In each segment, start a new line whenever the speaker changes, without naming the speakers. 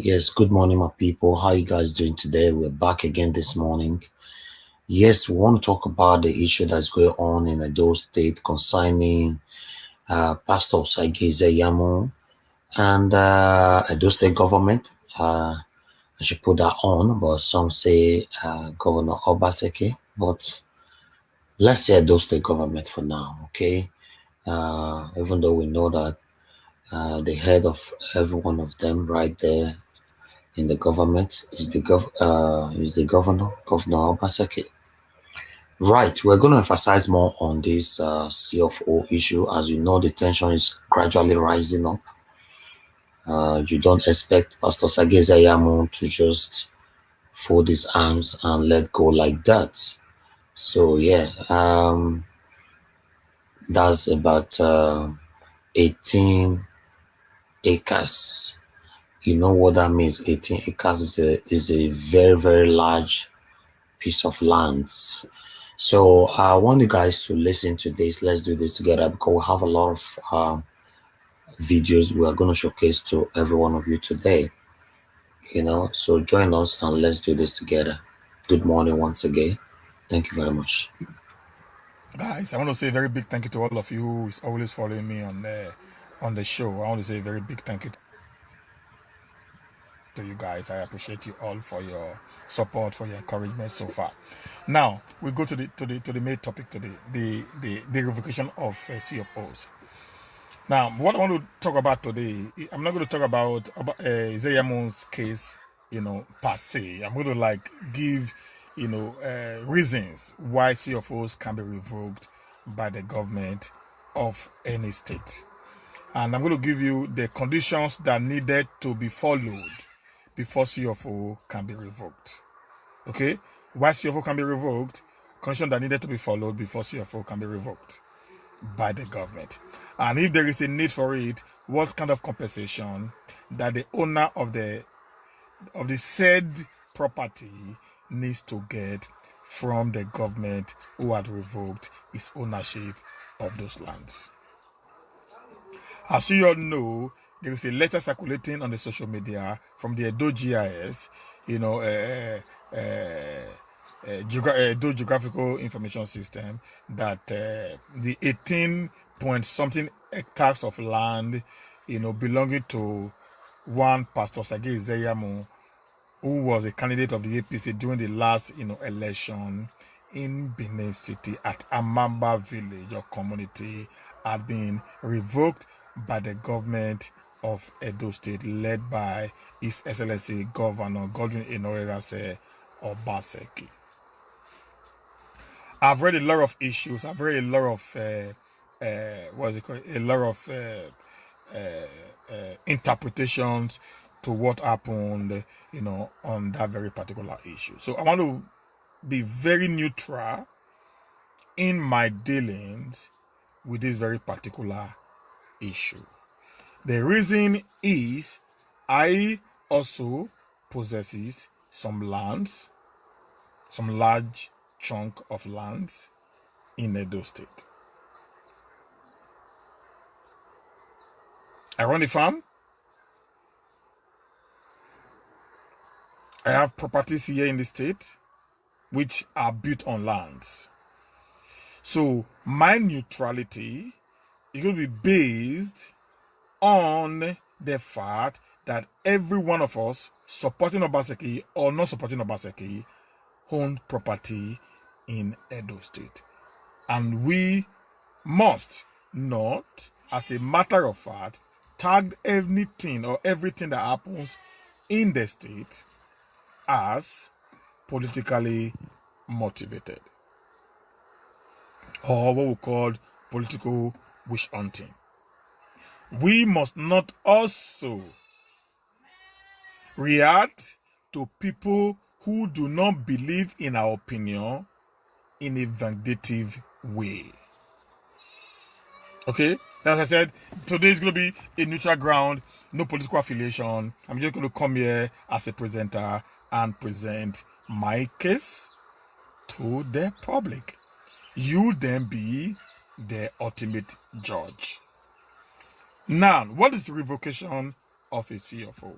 Yes, good morning, my people. How you guys doing today? We're back again this morning. Yes, we want to talk about the issue that's going on in Edo State concerning Pastor Osagie Ize-Iyamu and Edo State government. I should put that on, but some say Governor Obaseki. But let's say Edo State government for now, okay? Even though we know that the head of every one of them right there in the government is the Governor Obaseki. Right, we're going to emphasize more on this CFO issue. As you know, the tension is gradually rising up. You don't expect Pastor Osagie Ize-Iyamu to just fold his arms and let go like that. So yeah, that's about 18 acres. You know what that means? 18 acres is a very, very large piece of lands. So I want you guys to listen to this. Let's do this together because we have a lot of videos we are going to showcase to every one of you today. So join us and let's do this together. Good morning once again. Thank you very much.
Guys, I want to say a very big thank you to all of you who is always following me on the show. I want to say a very big thank you to you guys. I appreciate you all for your support, for your encouragement so far. Now we go to the main topic today, the revocation of CFOs. Now, what I want to talk about today, I'm not going to talk about Ize-Iyamu's case, per se. I'm going to give, reasons why CFOs can be revoked by the government of any state. And I'm going to give you the conditions that needed to be followed before CFO can be revoked. Okay? Why CFO can be revoked, conditions that needed to be followed before CFO can be revoked by the government. And if there is a need for it, what kind of compensation that the owner of the said property needs to get from the government who had revoked his ownership of those lands. As you all know, there is a letter circulating on the social media from the Edo GIS, Edo Geographical Information System, that the 18 point something hectares of land, belonging to one Pastor Osagie Ize-Iyamu, who was a candidate of the APC during the last, election in Benin City at Amamba village or community, had been revoked by the government of Edo State, led by His Excellency Governor Godwin Enoerase Obaseki. I've read a lot of issues. I've read a lot of a lot of interpretations to what happened, on that very particular issue. So I want to be very neutral in my dealings with this very particular issue. The reason is I also possesses some lands, some large chunk of lands in Edo State. I run a farm. I have properties here in the state which are built on lands. So my neutrality is going to be based on the fact that every one of us, supporting Obaseki or not supporting Obaseki, owned property in Edo State. And we must not, as a matter of fact, tag anything or everything that happens in the state as politically motivated, or what we call political witch hunting. We must not also react to people who do not believe in our opinion in a vindictive way. Okay? As I said, today is going to be a neutral ground, no political affiliation. I'm just going to come here as a presenter and present my case to the public. You then be the ultimate judge. Now, what is the revocation of a CFO?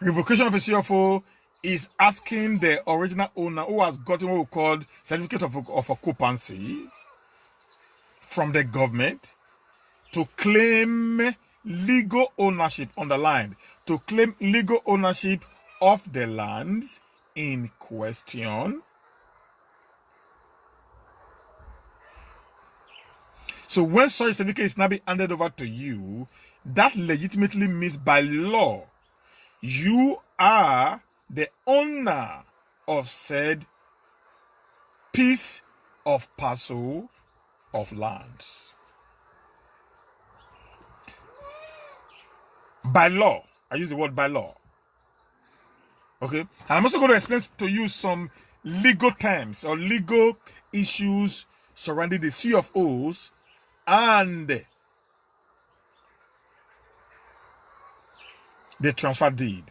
Revocation of a CFO is asking the original owner who has gotten what we call certificate of occupancy from the government to claim legal ownership, underlined, to claim legal ownership of the land in question. So when such certificate is now being handed over to you, that legitimately means by law, you are the owner of said piece of parcel of lands. By law. I use the word by law. Okay? And I'm also going to explain to you some legal terms or legal issues surrounding the C of O's and the transfer deed,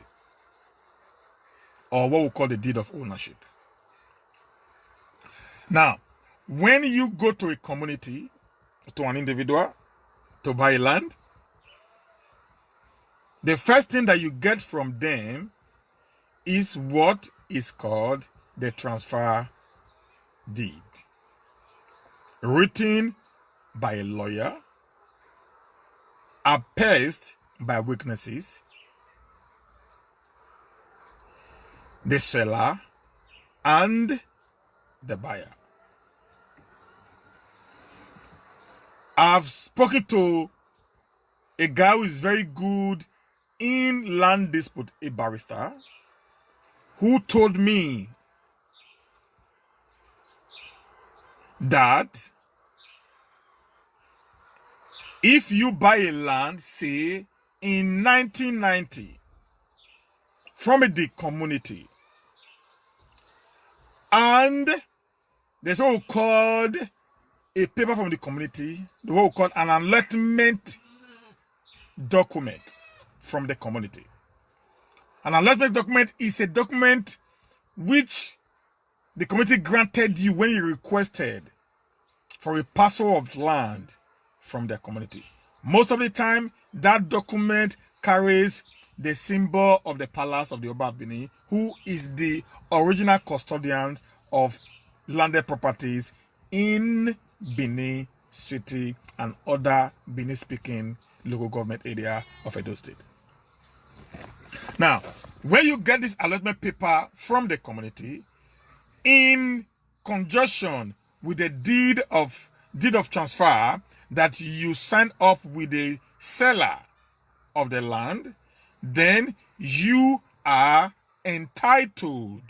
or what we call the deed of ownership. Now, when you go to a community, to an individual, to buy land, the first thing that you get from them is what is called the transfer deed, written by a lawyer, appested by witnesses, the seller and the buyer. I've spoken to a guy who is very good in land dispute, a barrister, who told me that if you buy a land, say in 1990, from the community, and there's what we called a paper from the community, what we call an allotment document from the community. An allotment document is a document which the community granted you when you requested for a parcel of land from the community. Most of the time, that document carries the symbol of the palace of the Oba of Benin, who is the original custodian of landed properties in Benin City and other Benin-speaking local government area of Edo State. Now, when you get this allotment paper from the community, in conjunction with the deed of transfer that you sign up with the seller of the land, then you are entitled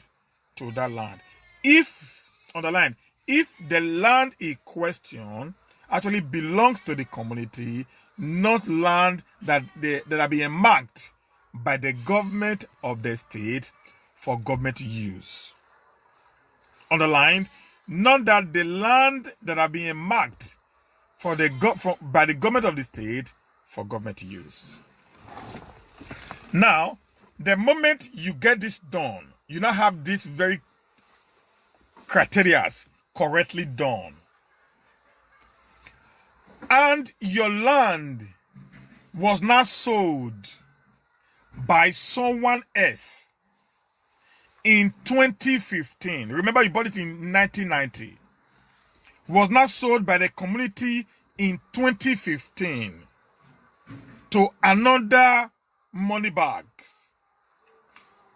to that land. If, underline, if the land in question actually belongs to the community, not land that are being marked by the government of the state for government use. Underlined, not that the land that are being marked by the government of the state for government use. Now, the moment you get this done, you now have this very criteria correctly done, and your land was not sold by someone else in 2015. Remember, you bought it in 1990. Was not sold by the community in 2015 to another money bags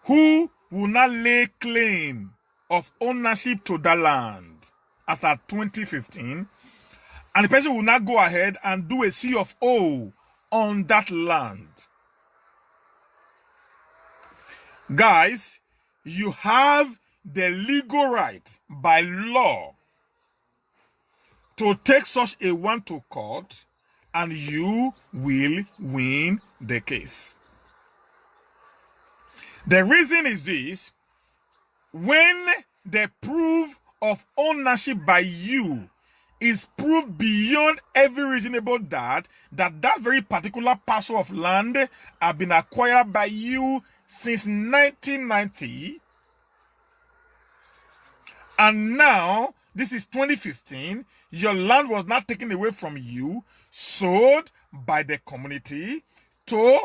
who will not lay claim of ownership to that land as at 2015, and the person will not go ahead and do a C of O on that land. Guys, you have the legal right by law to take such a one to court, and you will win the case. The reason is this: when the proof of ownership by you is proved beyond every reasonable doubt that very particular parcel of land have been acquired by you since 1990, and now this is 2015, your land was not taken away from you, sold by the community to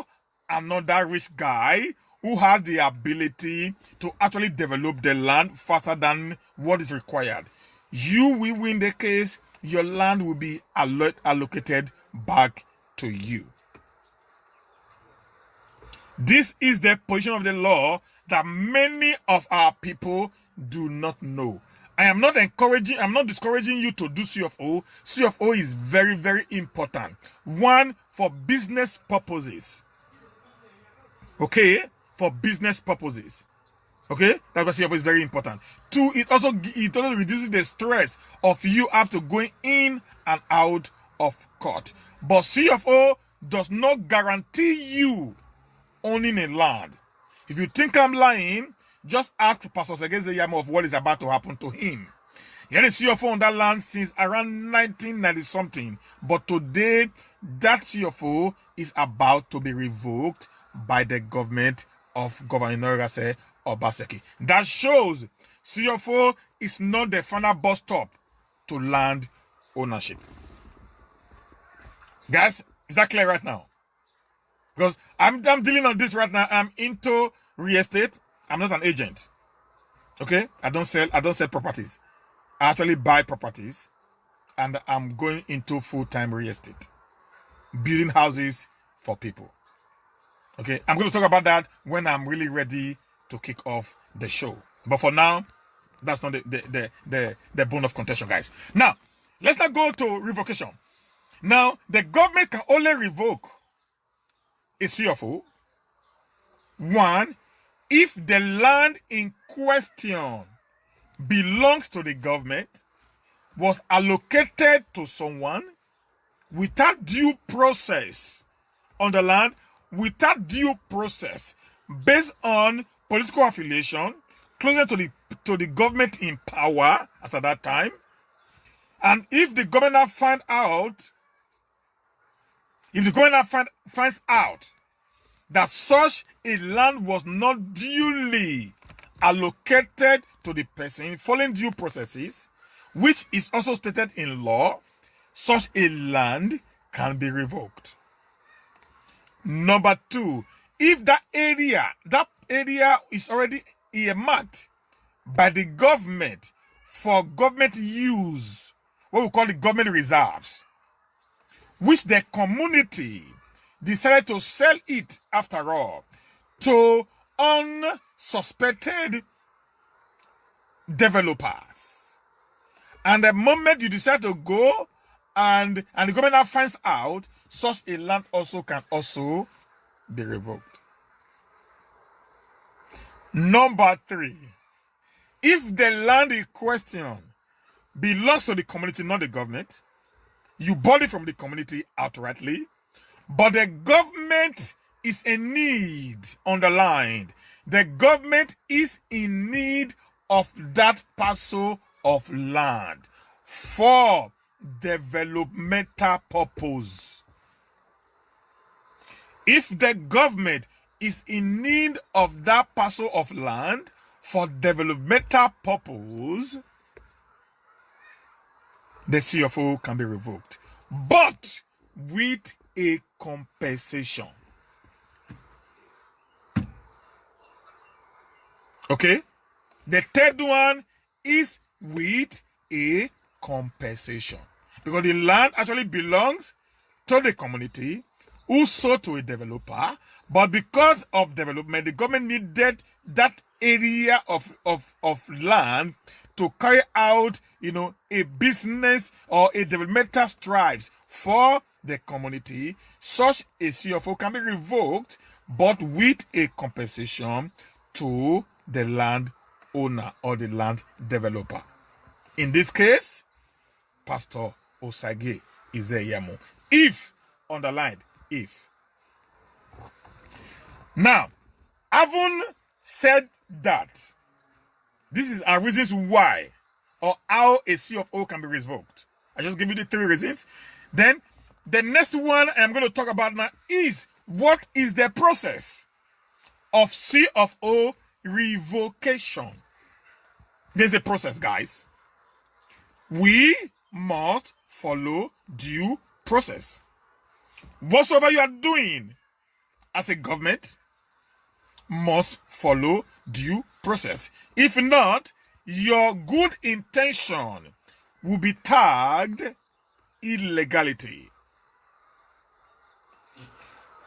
another rich guy who has the ability to actually develop the land faster than what is required. You will win the case. Your land will be allocated back to you. This is the position of the law that many of our people do not know. I'm not discouraging you to do CFO. CFO is very, very important. One, for business purposes. Okay? For business purposes. Okay? That's why CFO is very important. Two, it also reduces the stress of you after going in and out of court. But CFO does not guarantee you owning a land. If you think I'm lying, just ask Pastor Osagie Ize-Iyamu of what is about to happen to him. He had a CFO on that land since around 1990 something, but today that CFO is about to be revoked by the government of Governor Obaseki. That shows CFO is not the final bus stop to land ownership. Guys, is that clear right now? Because I'm dealing on this right now. I'm into real estate. I'm not an agent. Okay? I don't sell properties. I actually buy properties, and I'm going into full-time real estate. Building houses for people. Okay? I'm going to talk about that when I'm really ready to kick off the show. But for now, that's not the bone of contention, guys. Now, let's not go to revocation. Now, the government can only revoke a CFO, one, if the land in question belongs to the government, was allocated to someone without due process on the land, without due process, based on political affiliation, closer to the government in power as at that time, and if the governor finds out that such a land was not duly allocated to the person following due processes, which is also stated in law, such a land can be revoked. Number two, if that area is already earmarked by the government for government use, what we call the government reserves, which the community decided to sell it after all to unsuspected developers. And the moment you decide to go and the government finds out, such a land can also be revoked. Number three, if the land in question belongs to the community, not the government, you bought it from the community outrightly, but the government is in need, underlined, the government is in need of that parcel of land for developmental purpose. If the government is in need of that parcel of land for developmental purpose, the CFO can be revoked, but with a compensation. Okay? The third one is with a compensation, because the land actually belongs to the community who sold to a developer, but because of development, the government needed that area of land to carry out, a business or a developmental strides for the community. Such a CFO can be revoked, but with a compensation to the land owner or the land developer. In this case, Pastor Osagie Ize-Iyamu. If, underlined, if. Now, having said that, this is our reasons why or how a CFO can be revoked. I just give you the three reasons. Then, the next one I'm going to talk about now is what is the process of CFO revocation. There's a process, guys. We must follow due process. Whatsoever you are doing as a government must follow due process. If not, your good intention will be tagged illegality.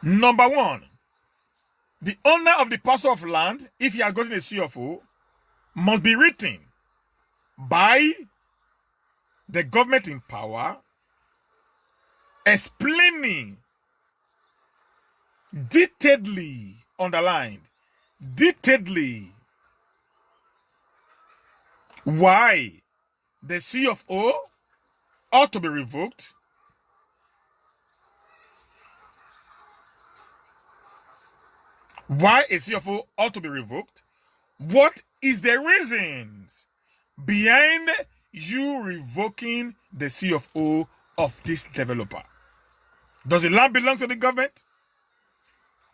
Number one, the owner of the parcel of land, if he has gotten a CFO, must be written by the government in power, explaining detailedly, underlined, detailedly, why the CFO ought to be revoked, why a CFO ought to be revoked, what is the reasons behind you revoking the CFO of this developer. Does the land belong to the government?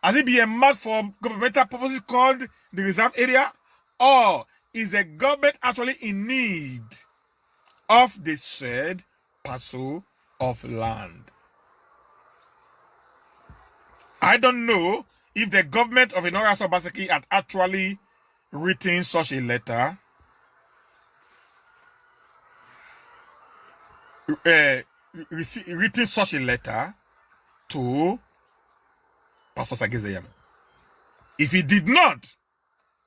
Has it been marked for governmental purposes called the reserve area? Or is the government actually in need of the said parcel of land? I don't know if the government of Enora Obaseki had actually written such a letter to Pastor Osagie Ize-Iyamu. If he did not,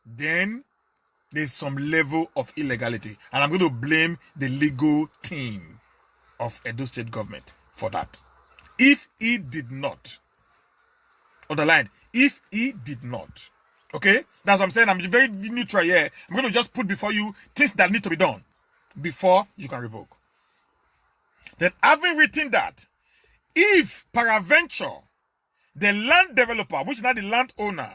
then there's some level of illegality, and I'm going to blame the legal team of Edo State government for that. If he did not, underline, if he did not, okay, that's what I'm saying. I'm very neutral here. I'm going to just put before you things that need to be done before you can revoke. Then, having written that, if peradventure the land developer, which is not the landowner,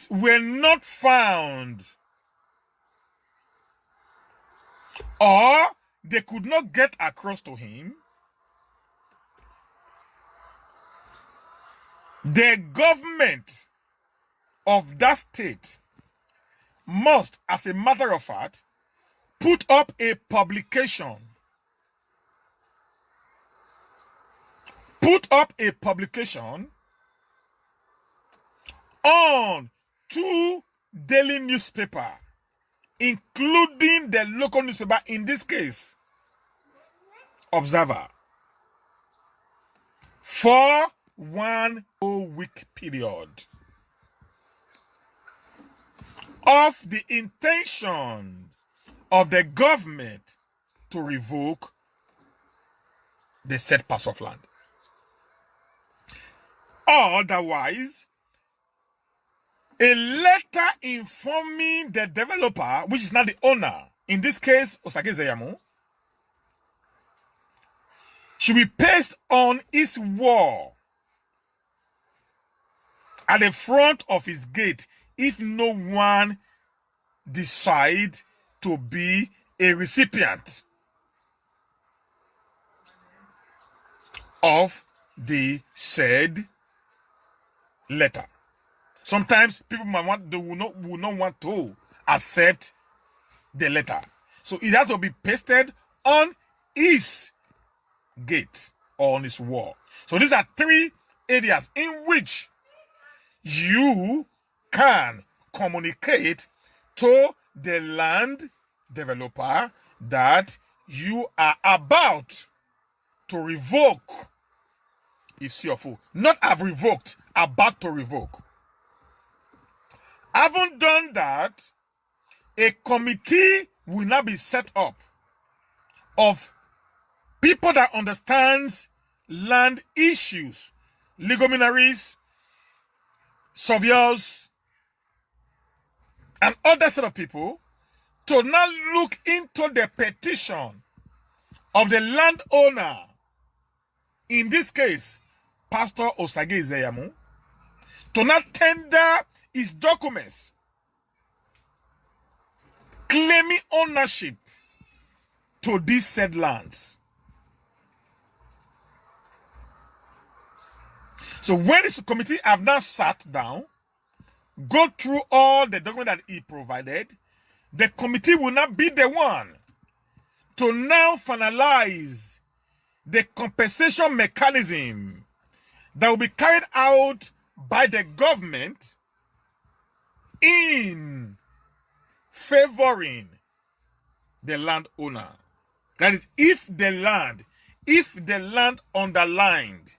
were not found, or they could not get across to him, the government of that state must, as a matter of fact, put up a publication. Put up a publication on 2 daily newspapers, including the local newspaper, in this case, Observer, for 1 week period of the intention of the government to revoke the said parcel of land. Otherwise, a letter informing the developer, which is not the owner, in this case, Osagie Ize-Iyamu, should be pasted on his wall at the front of his gate if no one decides to be a recipient of the said letter. Sometimes people will not want to accept the letter, so it has to be pasted on his gate or on his wall. So these are 3 areas in which you can communicate to the land developer that you are about to revoke his CFO. Not have revoked, about to revoke. Having done that, a committee will now be set up of people that understands land issues, legal luminaries, surveyors, and other set of people to now look into the petition of the landowner, in this case, Pastor Osagie Ize-Iyamu, to now tender his documents claiming ownership to these said lands. So when this committee have now sat down, go through all the documents that he provided, the committee will not be the one to now finalize the compensation mechanism that will be carried out by the government in favoring the landowner. That is, if the land underlined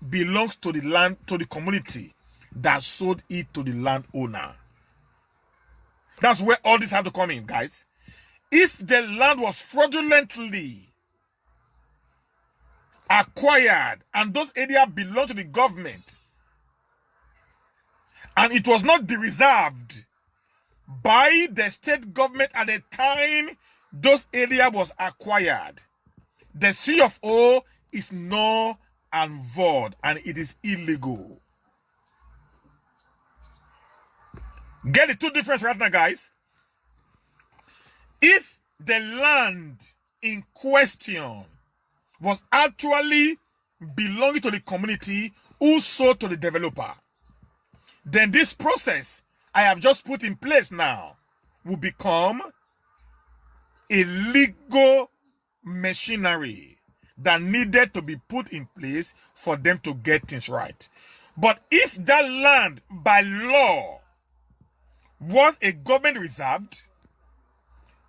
belongs to the community that sold it to the landowner. That's where all this had to come in, guys. If the land was fraudulently acquired and those areas belong to the government and it was not reserved by the state government at the time those areas was acquired, the C of O is null and void and it is illegal. Get the two differences right now, guys. If the land in question was actually belonging to the community who sold to the developer, then this process I have just put in place now will become a legal machinery that needed to be put in place for them to get things right. But if that land by law was a government reserved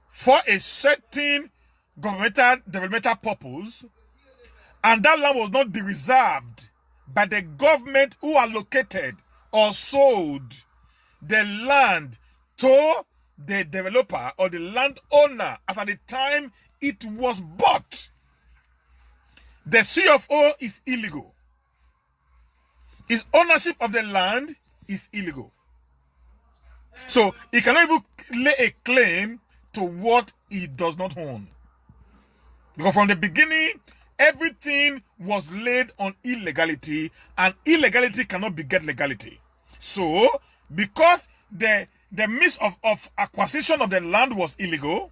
for a certain governmental developmental purpose, and that land was not reserved by the government who allocated or sold the land to the developer or the landowner as at the time it was bought, the C of O is illegal. His ownership of the land is illegal. So he cannot even lay a claim to what he does not own. Because from the beginning, everything was laid on illegality, and illegality cannot beget legality. So, because the means of acquisition of the land was illegal,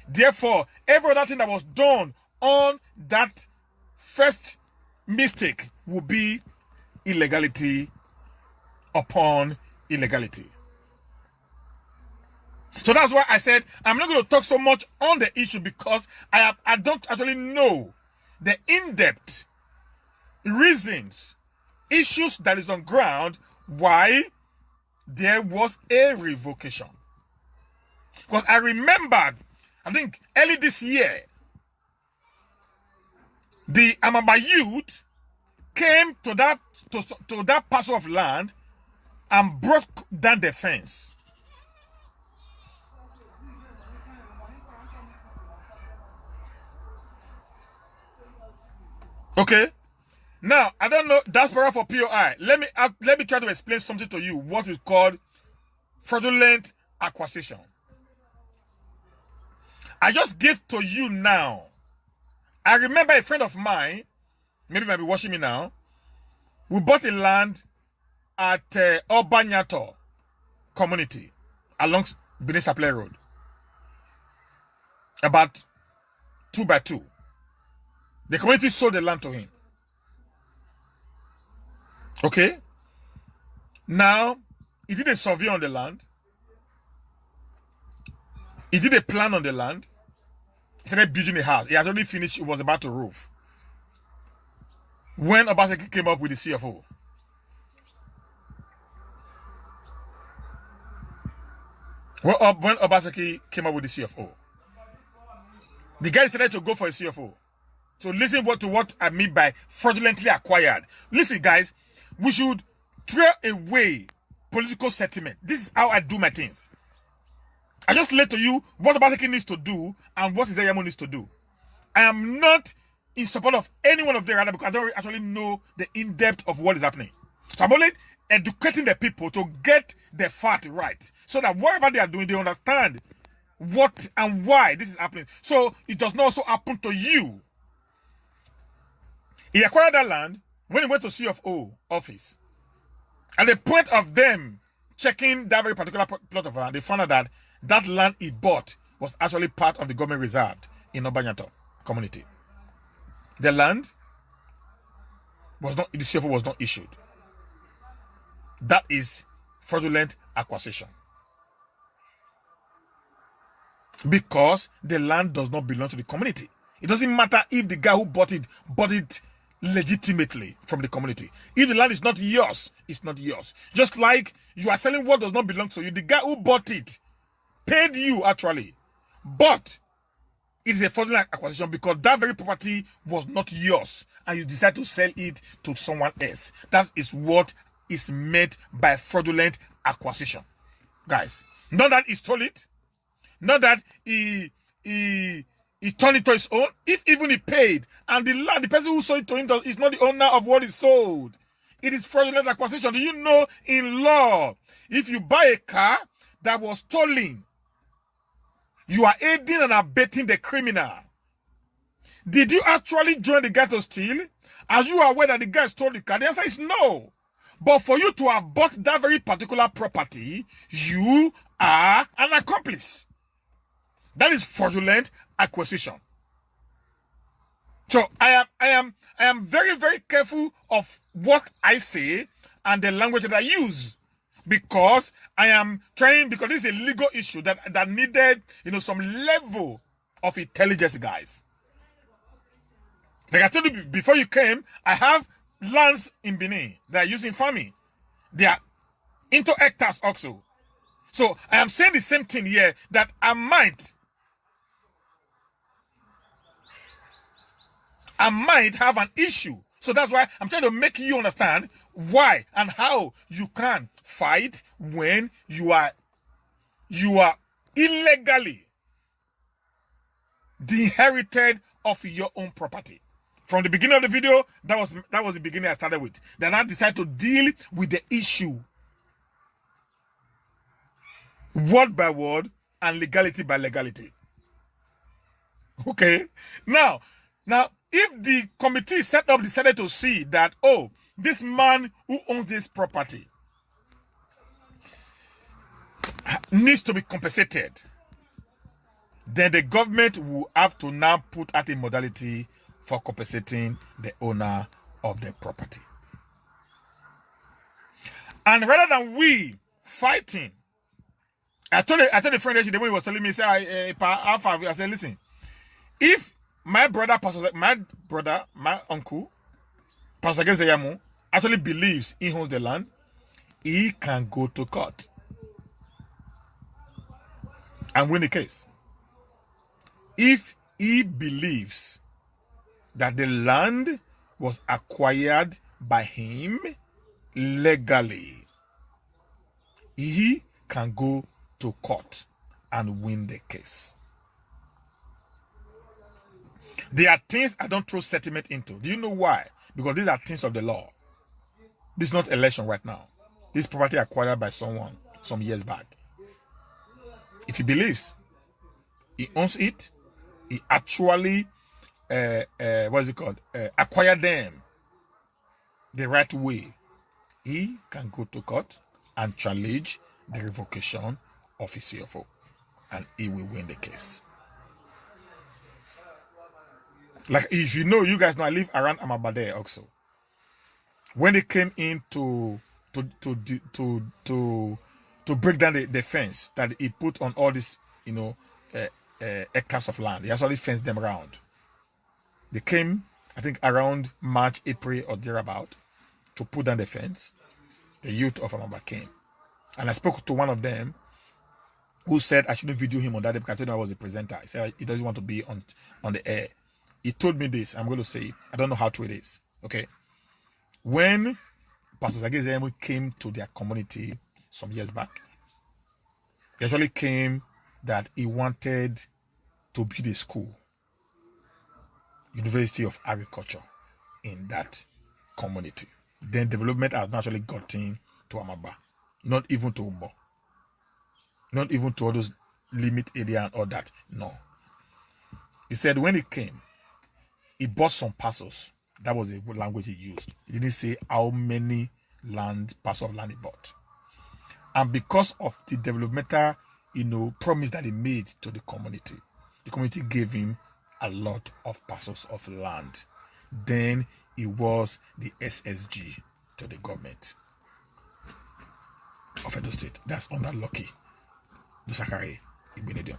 therefore, every other thing that was done on that first mistake will be illegality upon illegality. So that's why I said I'm not going to talk so much on the issue, because I don't actually know the in-depth reasons, issues that is on ground why there was a revocation. Because I remembered, I think early this year, the Amaba youth came to that parcel of land and broke down the fence. Okay, now I don't know. That's para for POI. Let me try to explain something to you. What is called fraudulent acquisition. I just gave to you now. I remember a friend of mine, maybe might be watching me now. We bought a land at Obanyato community along Benin Supply Road, about 2 by 2. The community sold the land to him. Okay? Now, he did a survey on the land. He did a plan on the land. He started building a house. He has already finished. He was about to roof. When Osagie came up with the CFO. When Osagie came up with the CFO. The guy decided to go for a CFO. So listen to what I mean by fraudulently acquired. Listen, guys, we should throw away political sentiment. This is how I do my things. I just lay to you what Osagie needs to do and what Ize-Iyamu needs to do. I am not in support of any one of them because I don't actually know the in-depth of what is happening. So I'm only educating the people to get the fact right, so that whatever they are doing, they understand what and why this is happening. So it does not also happen to you. He acquired that land when he went to CFO office. At the point of them checking that very particular plot of land, they found out that that land he bought was actually part of the government reserved in Obanyato community. The land was not, the CFO was not issued. That is fraudulent acquisition. Because the land does not belong to the community. It doesn't matter if the guy who bought it legitimately from the community. If the land is not yours, it's not yours. Just like you are selling what does not belong to you. The guy who bought it paid you actually, but it is a fraudulent acquisition because that very property was not yours and you decide to sell it to someone else. That is what is meant by fraudulent acquisition. Guys, not that he stole it, not that he turned it to his own. If even he paid and the person who sold it to him is not the owner of what he sold, it is fraudulent acquisition. Do you know in law, if you buy a car that was stolen, you are aiding and abetting the criminal. Did you actually join the guy to steal? Are you aware that the guy stole the car? The answer is no. But for you to have bought that very particular property, you are an accomplice. That is fraudulent acquisition. So I am very, very careful of what I say and the language that I use. Because I am trying, because this is a legal issue that needed, some level of intelligence, guys. Like I told you before you came, I have lands in Benin that are used in farming. They are into hectares also. So I am saying the same thing here, that I might have an issue. So that's why I'm trying to make you understand why and how you can fight when you are illegally inherited of your own property. From the beginning of the video, that was the beginning I started with. Then I decided to deal with the issue word by word and legality by legality. Okay? Now, if the committee set up decided to see that, oh, this man who owns this property needs to be compensated, then the government will have to now put out a modality for compensating the owner of the property. And rather than we fighting, I told the friend yesterday when he was telling me, say, I said, listen, if my uncle, Pastor Osagie Ize-Iyamu, actually believes he owns the land, he can go to court and win the case. If he believes that the land was acquired by him legally, he can go to court and win the case. There are things I don't throw sentiment into. Do you know why? Because these are things of the law. This is not election right now. This property acquired by someone some years back. If he believes he owns it, he actually acquired them the right way, he can go to court and challenge the revocation of his CFO, and he will win the case. Like, if you know, you guys know I live around Amabade also. When they came in to break down the fence that he put on all this, hectares of land, he actually fenced them around. They came, I think, around March, April, or thereabout, to put down the fence. The youth of Amaba came, and I spoke to one of them, who said I shouldn't video him on that day because I told him I was a presenter. He said he doesn't want to be on the air. He told me this. I'm going to say it. I don't know how true it is. Okay. When Pastor Osagie Ize-Iyamu came to their community some years back, he actually came that he wanted to build a school, University of Agriculture, in that community. Then development has naturally gotten to Amaba, not even to Ubo, not even to all those limit area and all that. No. He said when he came, he bought some parcels. That was the language he used. He didn't say how many parcels of land he bought. And because of the developmental, promise that he made to the community gave him a lot of parcels of land. Then he was the SSG to the government of Edo State. That's under Lucky Dusakare Ibenedion.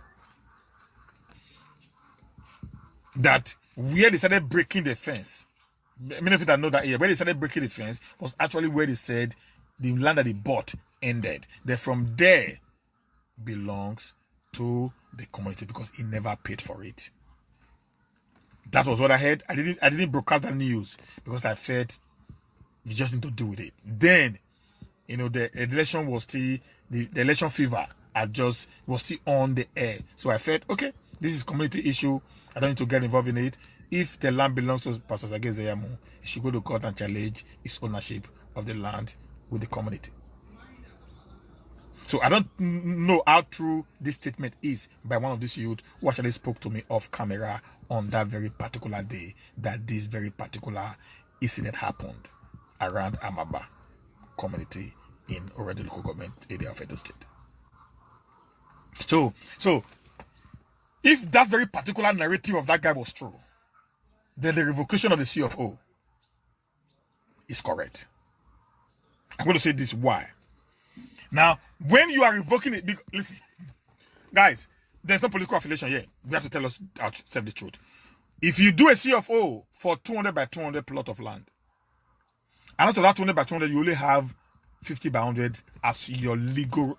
That where they started breaking the fence, Many of you that know that, yeah, where they started breaking the fence was actually where they said the land that they bought ended. Then from there belongs to the community because he never paid for it. That was what I heard. I didn't broadcast that news because I felt you just need to deal with it. Then, the election was still the election fever was still on the air. So I felt, okay, this is community issue. I don't need to get involved in it. If the land belongs to Pastor Osagie Ize-Iyamu, he should go to court and challenge his ownership of the land with the community. So I don't know how true this statement is by one of these youth who actually spoke to me off camera on that very particular day that this very particular incident happened around Amaba community in already local government area of Edo State. So if that very particular narrative of that guy was true, then the revocation of the CFO is correct. I'm going to say this why. Now, when you are revoking it, listen, guys, there's no political affiliation here. We have to tell ourselves the truth. If you do a CFO for 200 by 200 plot of land, and out of that 200 by 200, you only have 50 by 100 as your legal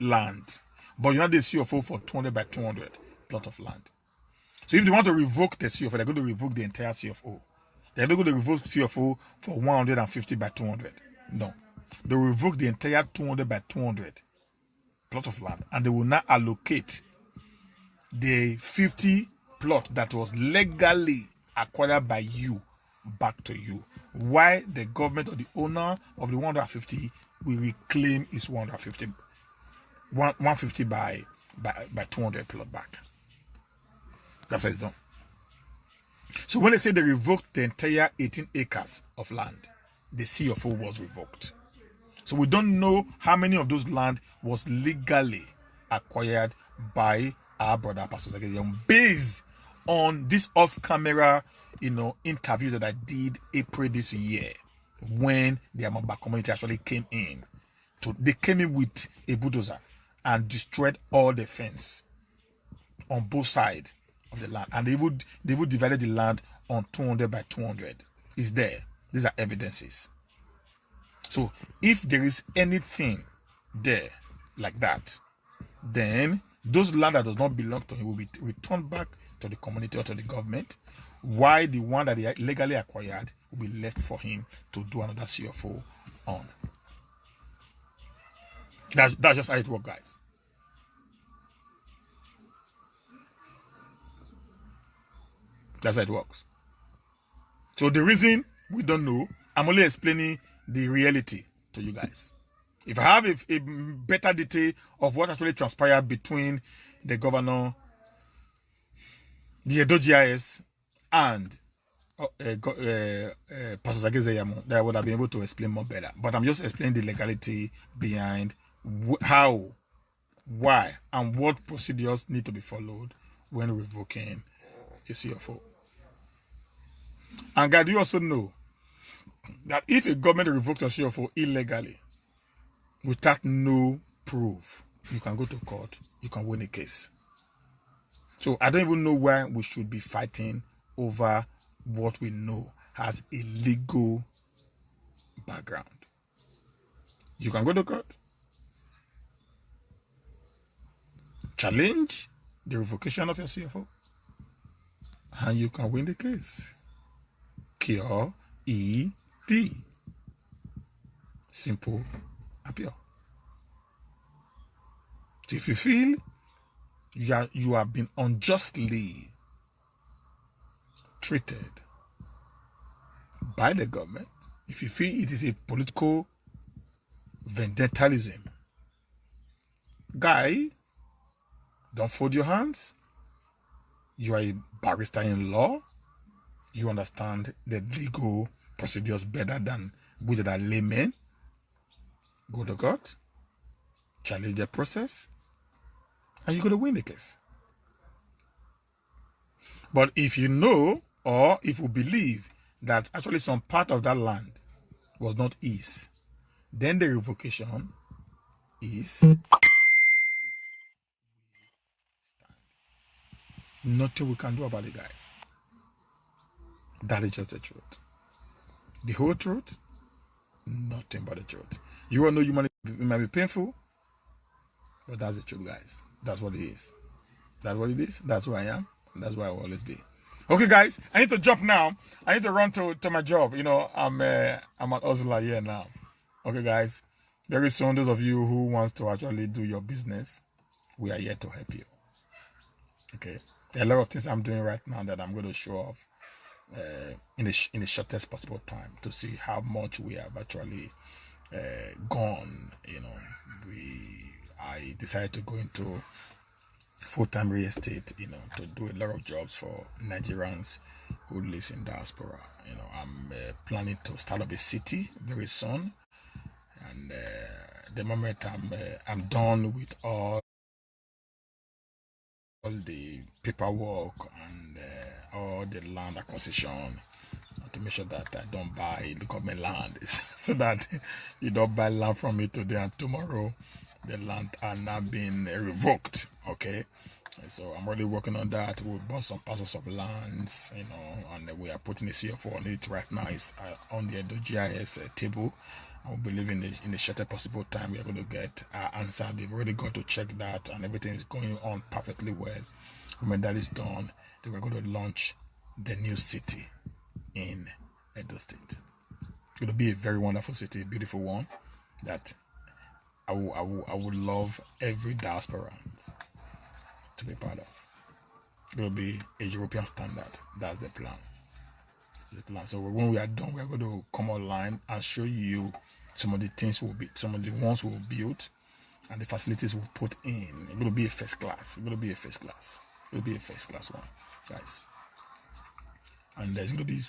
land. But you're not the CFO for 200 by 200 plot of land. So if they want to revoke the CFO, they're going to revoke the entire CFO. They're not going to revoke CFO for 150 by 200. No. They will revoke the entire 200 by 200 plot of land, and they will now allocate the 50 plot that was legally acquired by you back to you. Why the government or the owner of the 150 will reclaim his 150 by 200 plot back. That's how it's done. So when they say they revoked the entire 18 acres of land, the CFO was revoked. So we don't know how many of those land was legally acquired by our brother Pastor Osagie Ize-Iyamu based on this off-camera, interview that I did April this year when the Amaba community actually came in. They came in with a bulldozer and destroyed all the fence on both sides of the land, and they would divide the land on 200 by 200. It's there. These are evidences. So if there is anything there like that, then those land that does not belong to him will be returned back to the community or to the government, while the one that they legally acquired will be left for him to do another CFO on. That's just how it works, guys. That's how it works. So the reason we don't know, I'm only explaining the reality to you guys. If I have a better detail of what actually transpired between the governor, the Edo GIS, and Pastor Osagie Ize-Iyamu, that I would have been able to explain more better. But I'm just explaining the legality behind how, why, and what procedures need to be followed when revoking a CFO. And guys, you also know that if a government revokes a CFO illegally, without no proof, you can go to court, you can win a case. So I don't even know why we should be fighting over what we know has a legal background. You can go to court, challenge the revocation of your CFO, and you can win the case. Cure ED. Simple and pure. So if you feel you have been unjustly treated by the government, if you feel it is a political vendettalism, guy, don't fold your hands. You are a barrister in law. You understand the legal procedures better than we that are laymen. Go to court, challenge the process, and you're going to win the case. But if you know, or if you believe that actually some part of that land was not his, then the revocation is stand. Nothing we can do about it, guys. That is just the truth. The whole truth, nothing but the truth. You all know it might be painful, but that's the truth, guys. That's what it is. That's what it is. That's who I am. And that's why I will always be. Okay, guys, I need to jump now. I need to run to my job. I'm at Osla here now. Okay, guys, very soon, those of you who wants to actually do your business, we are here to help you. Okay, there are a lot of things I'm doing right now that I'm going to show off in the shortest possible time to see how much we have actually gone. I decided to go into full-time real estate, to do a lot of jobs for Nigerians who lives in diaspora. I'm planning to start up a city very soon, and the moment I'm done with all the paperwork and all the land acquisition, to make sure that I don't buy the government land, so that you don't buy land from me today and tomorrow the land are now being revoked. Okay, so I'm already working on that. We bought some parcels of lands, and we are putting a CFO on it right now. It's on the GIS table. I believe in the shortest possible time we are going to get answer. They've already got to check that, and everything is going on perfectly well. When that is done, they were going to launch the new city in Edo State. It's going to be a very wonderful city, a beautiful one that I would love every diasporan to be part of. It's going to be a European standard. That's the plan. So when we are done, we are going to come online and show you some of the things some of the ones we'll build, and the facilities we'll put in. It's going to be a first class. It's going to be a first class. It will be a first class one, guys. And it's going to be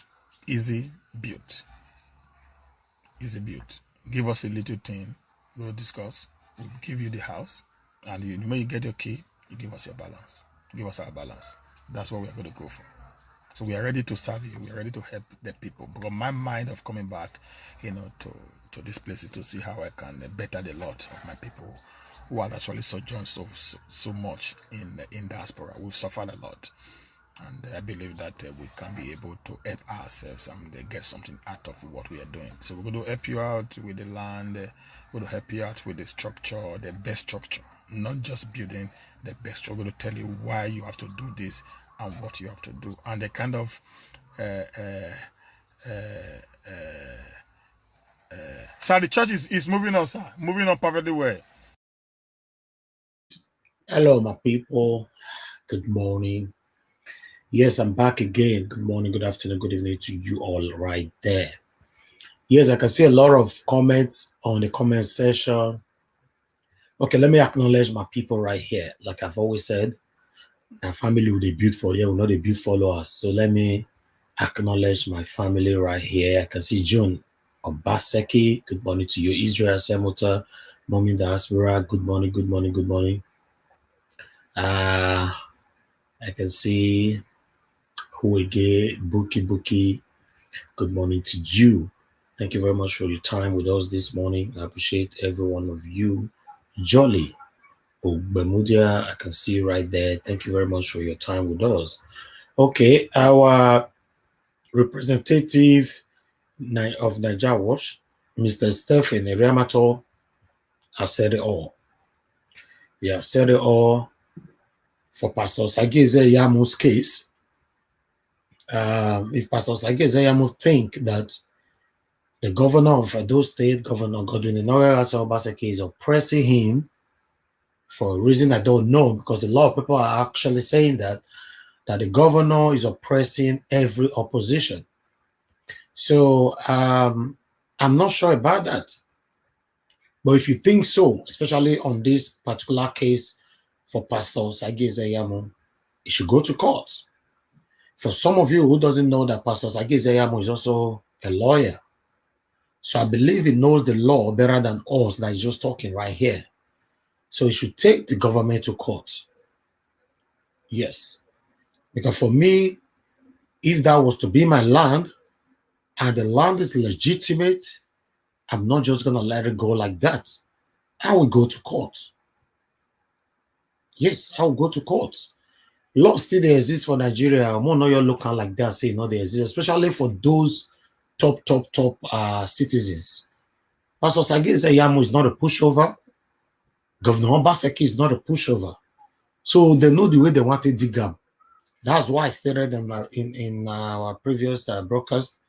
easy built. Easy built. Give us a little thing. We'll discuss. We'll give you the house, and when you get your key, you give us your balance. Give us our balance. That's what we are going to go for. So we are ready to serve you. We are ready to help the people. Because my mind of coming back, to this place is to see how I can better the lot of my people who are actually sojourned so much in diaspora. We've suffered a lot, and I believe that we can be able to help ourselves and get something out of what we are doing. So we're going to help you out with the land. We're going to help you out with the structure, the best structure, not just building the best structure. We're going to tell you why you have to do this and what you have to do, and the kind of sir, the church is moving on, sir. Moving on perfectly well.
Hello, my people. Good morning. Yes, I'm back again. Good morning, good afternoon, good evening to you all right there. Yes, I can see a lot of comments on the comment section. Okay, let me acknowledge my people right here. Like I've always said, my family will be built for you, will not be built followers. So let me acknowledge my family right here. I can see June Obaseki. Good morning to you. Israel Semota, Mommy Diaspora. Good morning, good morning, good morning. I can see Huege Buki. Good morning to you. Thank you very much for your time with us this morning. I appreciate every one of you. Jolly Bermudia, I can see right there. Thank you very much for your time with us. Okay, our representative of Niger Watch, Mr. Stephen Eriamato, have said it all. We have said it all for Pastor Osagie Ize-Iyamu's case. If Pastor Osagie Ize-Iyamu think that the governor of Edo State, Governor Godwin Obaseki, is oppressing him for a reason I don't know, because a lot of people are actually saying that the governor is oppressing every opposition. So I'm not sure about that. But if you think so, especially on this particular case for Pastor Osagie Ize-Iyamu, it should go to court. For some of you who doesn't know that Pastor Osagie Ize-Iyamu is also a lawyer, so I believe he knows the law better than us that is just talking right here. So he should take the government to court. Yes. Because for me, if that was to be my land and the land is legitimate, I'm not just going to let it go like that. I will go to court. Yes, I will go to court. Law still they exist for Nigeria. I'm not your local like that, say no, they exist, especially for those top citizens. Pastor Osagie Ize-Iyamu is not a pushover. Governor Obaseki is not a pushover. So they know the way they want to dig up. That's why I stated in our previous broadcast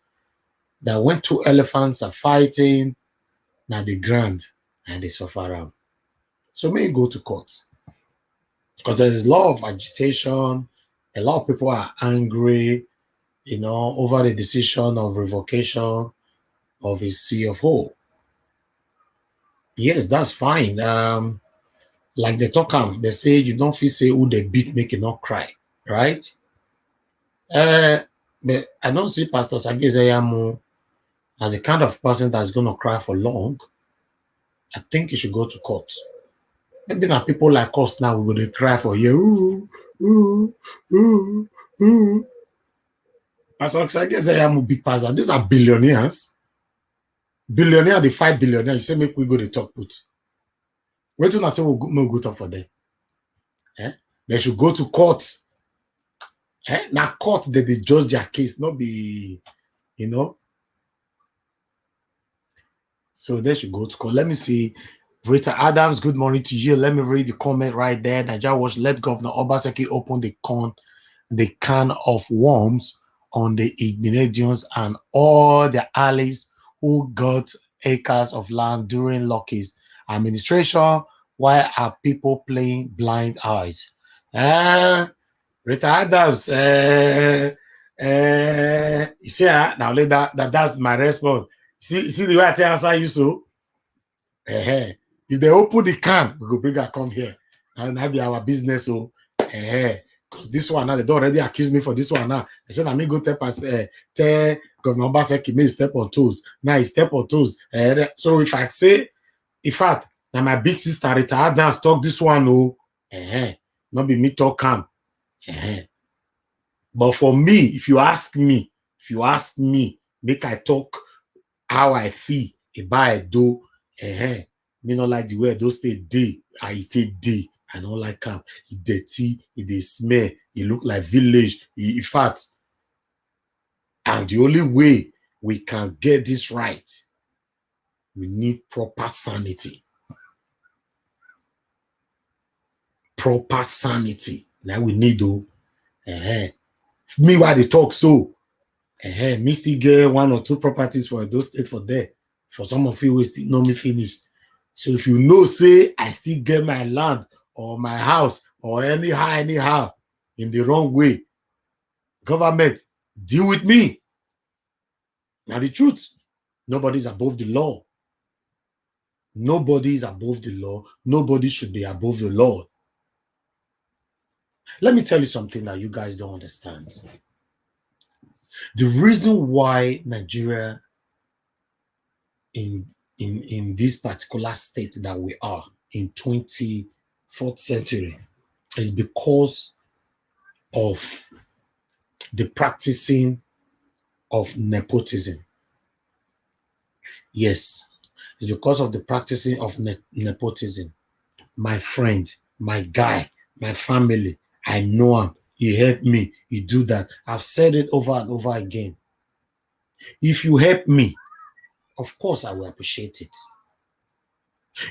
that when two elephants are fighting, now they grand and they suffer out. So may you go to court because there is a lot of agitation. A lot of people are angry, over the decision of revocation of his CFO. Yes, that's fine. Like they talk, they say you don't feel say who they beat make it not cry, right? But I don't see Pastor Osagie Ize-Iyamu as the kind of person that's gonna cry for long. I think he should go to court. Maybe now people like us now we're gonna cry for you. Ooh, ooh, ooh, ooh. Pastor Osagie Ize-Iyamu big pastor. These are billionaires. Billionaire, the 5 billionaire. You say make we go to talk put. Wait till I say we'll no go talk for them. They should go to court. Now court that they judge their case, not be, So they should go to court. Let me see. Rita Adams, good morning to you. Let me read the comment right there. Nigeria was let Governor Obaseki open the can of worms on the Igbinedians and all the allies who got acres of land during Lucky's administration. Why are people playing blind eyes? Rita Adams, you see, now that's my response. See the way I answer you so? If they open the can, we go bring her come here. And that be our business. So, because this one now, they don't already accuse me for this one now. They said, I mean, go tell Governor Obaseki may step on toes. Now he step on toes. So if I say, in fact, now my big sister Rita Adams talk this one, not be me talk calm. But for me, if you ask me, make I talk how I feel about it, though, me not like the way those stay day, I take day, I don't like camp. It dirty, it smell, it look like village, in fact. And the only way we can get this right, we need proper sanity. Proper sanity. Now we need though. Me while they talk so. Me still get 1 or 2 properties for those state for there. For some of you who still know me finish. So if you know, say I still get my land or my house or anyhow in the wrong way, government deal with me. Now the truth, nobody's above the law. Nobody is above the law. Nobody should be above the law. Let me tell you something that you guys don't understand. The reason why Nigeria in this particular state that we are in 24th century is because of the practicing of nepotism. Yes, it's because of the practicing of nepotism. My friend, my guy, my family, I know him. He helped me. He do that. I've said it over and over again. If you help me, of course I will appreciate it.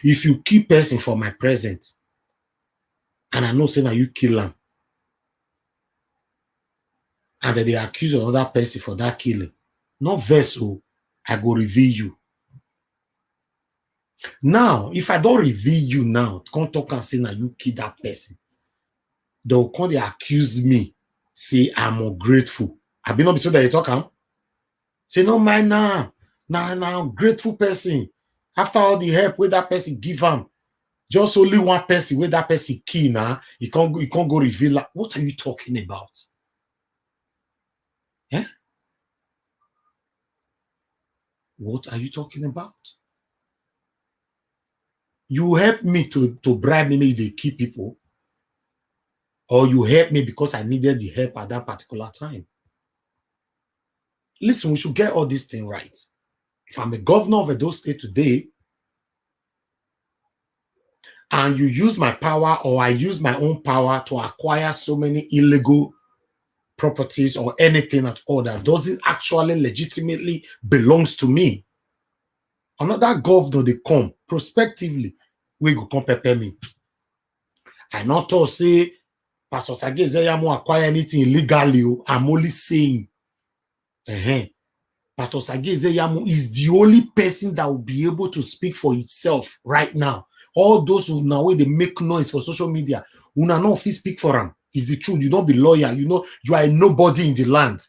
If you keep person for my present, and I know say that you kill him, and then they accuse another person for that killing, no vessel, I go reveal you. Now, if I don't reveal you now, come talk and say that you kill that person, they'll come they accuse me, say I'm ungrateful. I be not be so that you talk am. Say no mind now. Now grateful person. After all the help where that person give him, just only one person where that person key now, he can't go reveal. Like, what are you talking about? What are you talking about? You help me to bribe me to keep people, or you help me because I needed the help at that particular time. Listen, we should get all these things right. If I'm a governor of Edo State today, and you use my power or I use my own power to acquire so many illegal properties or anything at all that doesn't actually legitimately belongs to me. Another governor they come prospectively, we go come pepper me. I not to say Pastor Osagie Ize-Iyamu acquire anything illegally. I'm only saying, Pastor Osagie Ize-Iyamu is the only person that will be able to speak for itself right now. All those who now they make noise for social media, who now not fit speak for them. Is the truth. You don't be lawyer. You know you are nobody in the land.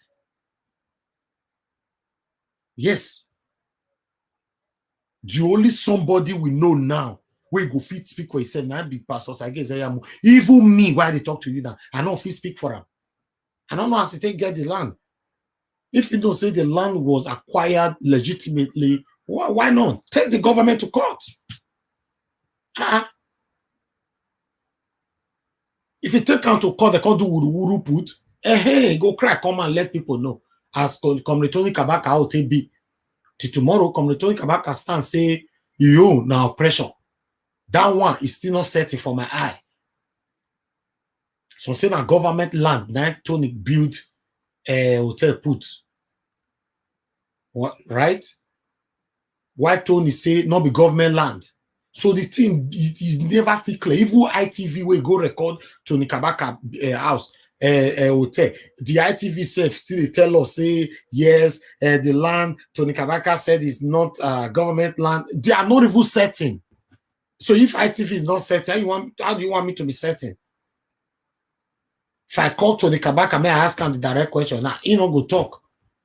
Yes. The only somebody we know now we go fit speak for himself now be Pastor Osagie Ize-Iyamu. Even me, why they talk to you now, I don't fit speak for him. I don't know how to take get the land. If you don't say the land was acquired legitimately, why not? Take the government to court. If you take them to court, they can't do wuru put. Hey, go crack, come and let people know. As Comrade Kabaka out be. Till tomorrow, Comrade Kabaka stand say, yo, now pressure. That one is still not setting for my eye. So say that government land, now Tony build a hotel put. What, right? Why Tony say not be government land? So the thing is never still clear. Even ITV will go record Tony Kabaka house hotel. The ITV self still tell us say yes, the land Tony Kabaka said is not government land. They are not even certain. So if ITV is not certain, how do you want me to be certain? If I call Tony Kabaka, may I ask him the direct question? Now he not go talk.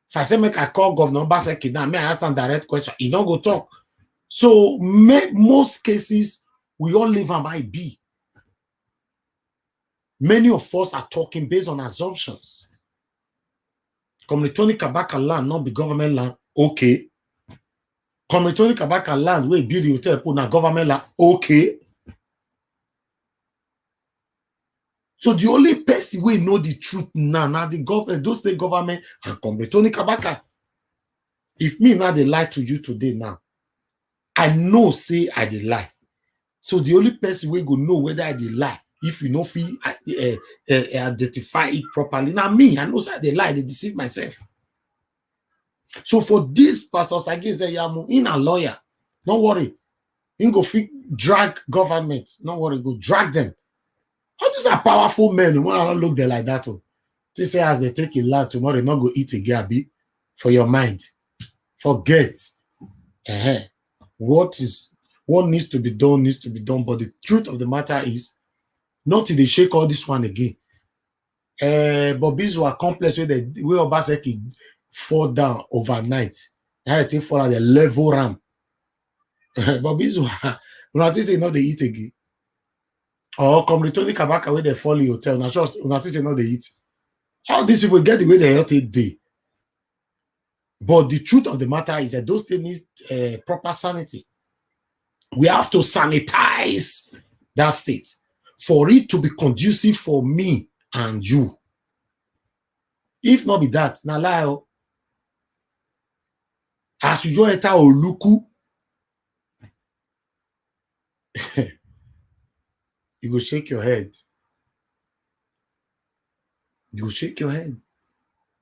If I say make I call Governor Obaseki now, may I ask him direct question? He don't go talk. So most cases we all live and by be. Many of us are talking based on assumptions. Comrade Tony Kabaka land not be government land, okay. Comrade Tony Kabaka land where build the hotel put na government land, okay. So the only person we know the truth now the government, those state government and Comrade Tony Kabaka. If me now they lie to you today now, I know say I dey lie. So the only person we go know whether I dey lie if you know feel identify it properly. Now me, I know say I dey lie, they deceive myself. So for this Pastor Osagie Ize-Iyamu, in a lawyer, don't worry. You go drag government. Don't worry, go drag them. All these are powerful men. You want to look there like that. They say as they take a lot tomorrow, they not go eat a gabi for your mind. Forget. What needs to be done needs to be done. But the truth of the matter is, not till they shake all this one again. But these were complex where Obaseki fall down overnight. I think for the level ramp. But these were when say not they eat again. Or Comrade Tony Kabaka where they fall in hotel. Not sure say not they eat. All these people get the way they health it day. But the truth of the matter is that those things need proper sanity. We have to sanitize that state for it to be conducive for me and you. If not be that, now lie. As you join enter Oluku, you go shake your head. You go shake your head.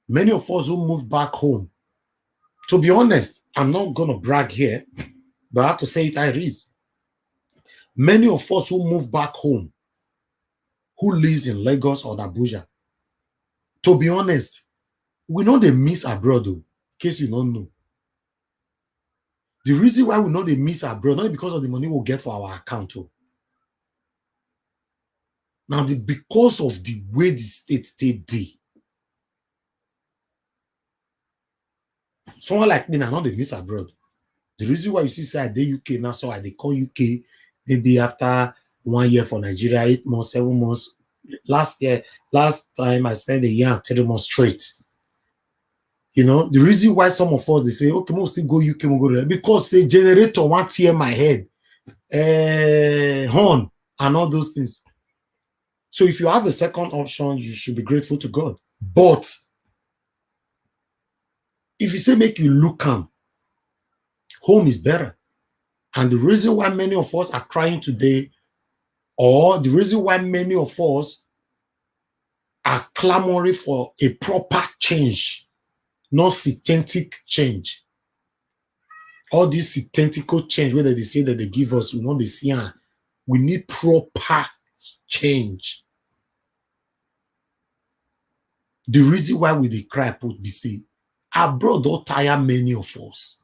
Many of us who move back home, to be honest, I'm not going to brag here, but I have to say it as it is. Many of us who move back home, who lives in Lagos or Abuja, to be honest, we know they miss abroad, though, in case you don't know. The reason why we know they miss abroad, not because of the money we'll get for our account. Too. Now, because of the way the state stayed. Someone like me, now not they miss abroad. The reason why you see say I dey UK now, so I they call UK maybe after 1 year for Nigeria, 8 months, 7 months. Last time I spent a year and 3 months straight. You know, the reason why some of us they say, okay, we'll still go UK, we'll go there, because say generator want tear my head, horn, and all those things. So if you have a second option, you should be grateful to God. But if you say make you look calm, home is better. And the reason why many of us are crying today, or the reason why many of us are clamoring for a proper change, not synthetic change. All this synthetical change, whether they say that they give us, we know they see, we need proper change. The reason why we cry put be say, abroad don't tire many of us.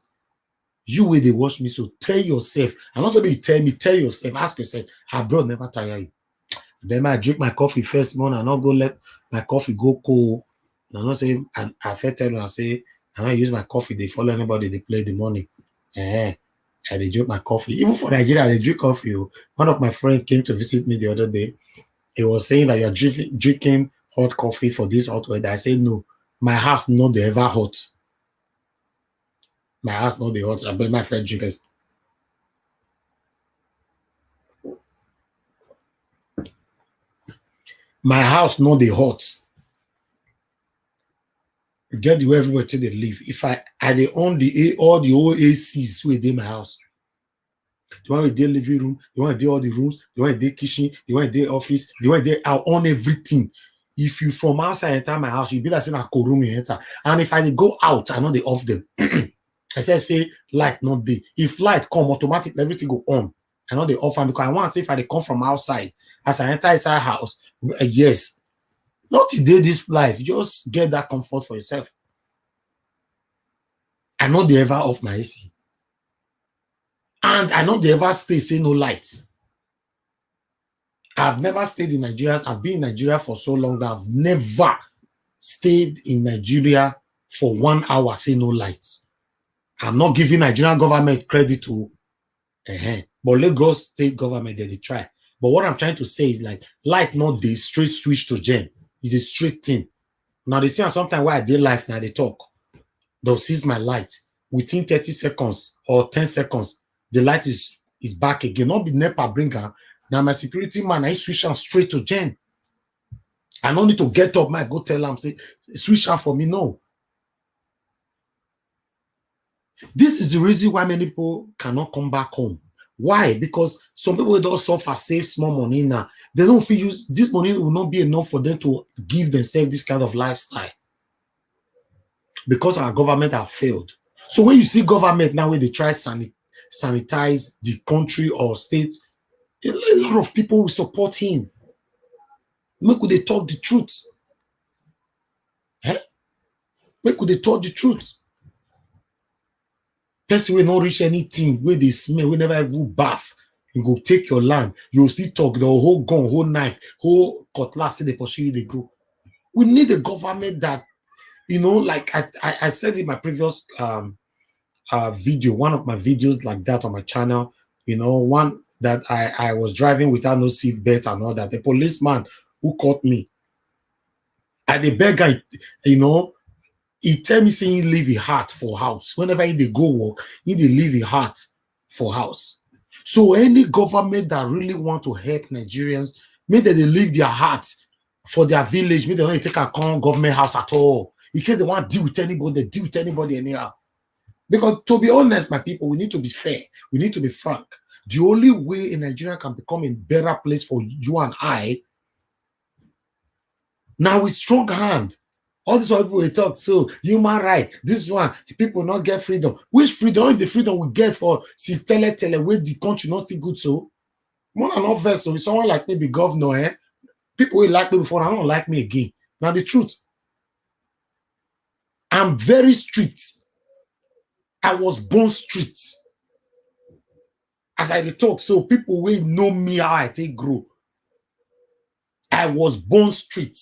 You where they watch me, so tell yourself, and not somebody tell me, tell yourself, ask yourself, abroad never tire you. Then I drink my coffee first morning, and not go let my coffee go cold. And I'm not saying, and I felt tell them, I say, and I use my coffee, they follow anybody, they play the money. And they drink my coffee. Even for Nigeria, they drink coffee. One of my friends came to visit me the other day. He was saying that you're drinking hot coffee for this hot weather. I said, no, my house not the ever hot. My house not the hot. I bet my friend drinkers. My house not the hot. Get you everywhere till they leave. If I they own all the old ACs within my house. The one with their living room, the one with their all the rooms, the one with their kitchen, the one with their office, the one with their I own everything. If you from outside enter my house, you be like saying a room you enter. And if I go out, I know they off them. I say light not be. If light come automatically, everything go on. I know they off them because I want to see if I come from outside. As I enter inside house, yes. Not today this life, just get that comfort for yourself. I know they ever off my AC. And I know they ever stay, say no light. I've never stayed in Nigeria. I've been in Nigeria for so long that I've never stayed in Nigeria for 1 hour, say no light. I'm not giving Nigerian government credit to, but Lagos state government, they try. But what I'm trying to say is like, light not the straight switch to gen. It's a straight thing. Now they see sometimes where I did life, now they talk. They'll seize my light. Within 30 seconds or 10 seconds, the light is back again. Not be NEPA bringer. Now my security man, I switch them straight to gen. I don't need to get up, man, go tell them, say, switch out for me. No. This is the reason why many people cannot come back home. Why? Because some people don't suffer, save small money now. They don't feel use this money will not be enough for them to give themselves this kind of lifestyle. Because our government have failed. So when you see government now where they try sanitize the country or state, a lot of people will support him. Make could they talk the truth? Make could they talk the truth? Person will not reach anything where they smell, whenever I go bath, you go take your land, you'll still talk the whole gun, whole knife, whole cutlass, they pursue you, they go. We need a government that, you know, like I said in my previous video, one of my videos like that on my channel, you know, one that I was driving without no seat belt and all that. The policeman who caught me, and the beggar, you know, he tell me saying he leave a heart for house. Whenever they go work, he leave a heart for house. So any government that really want to help Nigerians, maybe they leave their heart for their village, maybe they don't take a government house at all. In case they want to deal with anybody, they deal with anybody anyhow. Because to be honest, my people, we need to be fair. We need to be frank. The only way in Nigeria can become a better place for you and I, now with strong hand. All these people will talk, so human right, this one, people not get freedom. Which freedom? Only the freedom we get for see tell where the country not still good. So more than not first, so if someone like me be governor, people will like me before, I don't like me again. Now the truth, I'm very strict. I was born strict. As I talk, so people will know me how I take grow. I was born strict.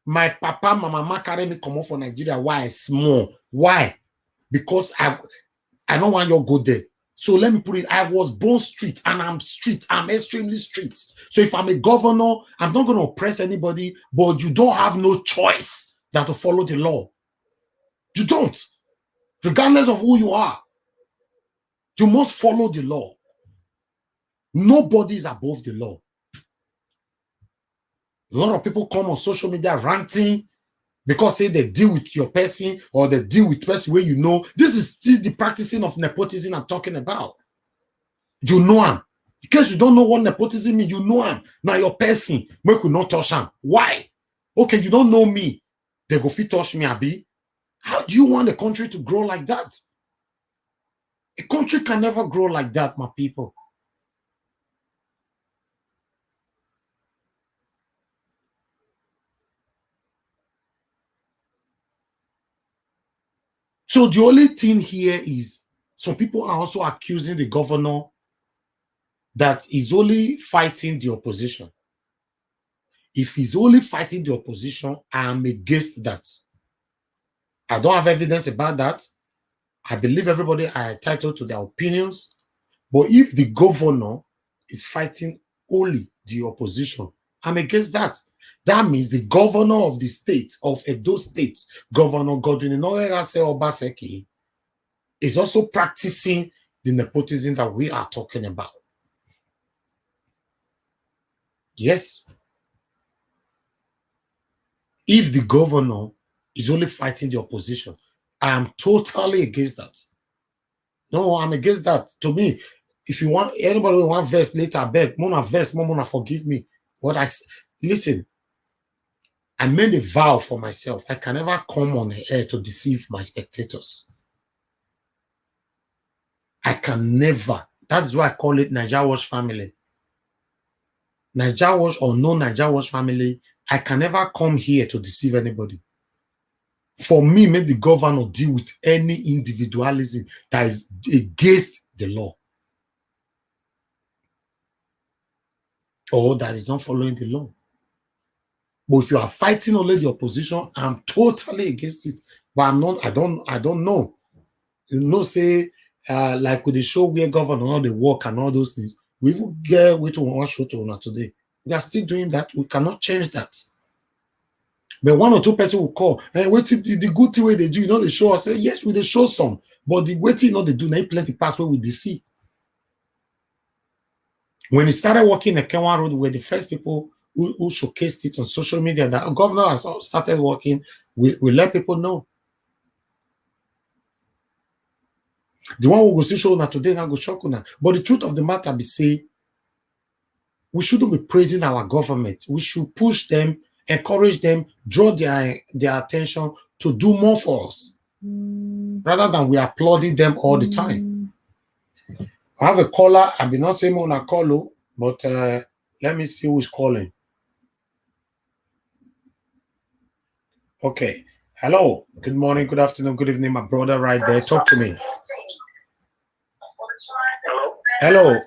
My papa, my mama carry me come off for Nigeria. Why? Small. Why? Because I don't want you to go there. So let me put it, I was born street and I'm street. I'm extremely street. So if I'm a governor, I'm not going to oppress anybody, but you don't have no choice than to follow the law. You don't. Regardless of who you are. You must follow the law. Nobody is above the law. A lot of people come on social media ranting because say they deal with your person or they deal with person where you know. This is still the practicing of nepotism I'm talking about. You know him. In case you don't know what nepotism means, you know him. Now your person, make you not touch him. Why? Okay, you don't know me. They go fit touch me, Abi. How do you want the country to grow like that? A country can never grow like that, my people. So the only thing here is some people are also accusing the governor that he's only fighting the opposition. If he's only fighting the opposition, I am against that. I don't have evidence about that. I believe everybody are entitled to their opinions. But if the governor is fighting only the opposition, I'm against that. That means the governor of the state, of Edo State, Governor Godwin Inoherase Obaseki, is also practicing the nepotism that we are talking about. Yes. If the governor is only fighting the opposition, I am totally against that. No, I'm against that. To me, if you want anybody who want verse later, I beg, Mona verse, Mona forgive me. What I listen, I made a vow for myself. I can never come on the air to deceive my spectators. I can never. That's why I call it Naija Watch family. Naija Watch or no Naija Watch family, I can never come here to deceive anybody. For me, make the governor deal with any individualism that is against the law or that is not following the law. But if you are fighting only the opposition, I'm totally against it. But I'm not. I don't know. You know, say like with the show where governor all the work and all those things. We will get which one show to now today. We are still doing that. We cannot change that. But one or two persons will call, hey, wait till the good thing way they do, you know, they show us, say, yes, we they show some, but the waiting, you know, they do not plenty pass where we they see. When it started working at Kenwa Road, we're the first people who showcased it on social media that governor has started working, we let people know. The one who go see show now today, now go shock now. But the truth of the matter be say, we shouldn't be praising our government. We should push them, encourage them, draw their attention to do more for us, rather than we applauding them all the time. I have a caller. I've been not saying on a call, but let me see who's calling. Okay. Hello. Good morning, good afternoon, good evening, my brother right there. Talk to me.
Hello.
Hello.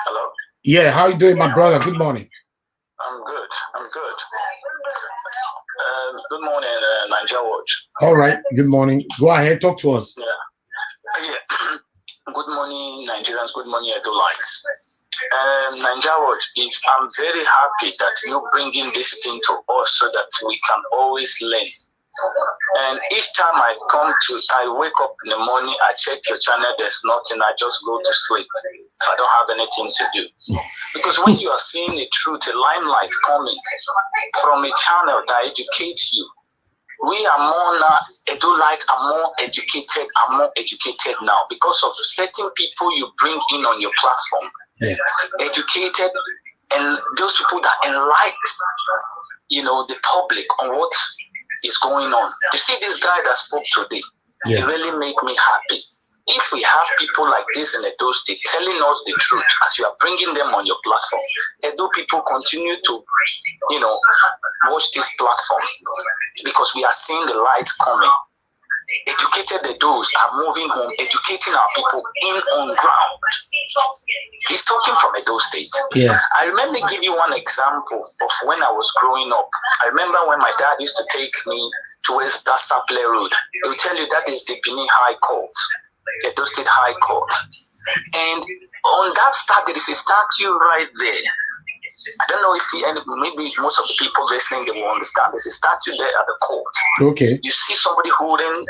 Hello.
Yeah, how you doing, my brother? Good morning.
I'm good. I'm good. Good morning, Naija Watch.
All right. Good morning. Go ahead. Talk to us.
Yeah. Good morning, Nigerians. Good morning, Edolites. Naija Watch, I'm very happy that you're bringing this thing to us so that we can always learn. And each time I wake up in the morning, I check your channel, there's nothing, I just go to sleep. I don't have anything to do. Because when you are seeing the truth, a limelight coming from a channel that educates you, we are more now, Edolites are more educated now because of certain people you bring in on your platform. Yeah. Educated, and those people that enlighten, the public on what is going on. You see this guy that spoke today, yeah. It really make me happy. If we have people like this in Edo State telling us the truth as you are bringing them on your platform, Edo people continue to, watch this platform because we are seeing the light coming. Educated Edos are moving home, educating our people on ground. He's talking from Edo State.
Yeah.
I remember giving you one example of when I was growing up. I remember when my dad used to take me towards that Saple Road. He would tell you that is the Benin High Court, Edo State High Court. And on that statue, there is a statue right there. I don't know if maybe most of the people listening, they will understand. There's a statue there at the court.
Okay.
You see somebody holding,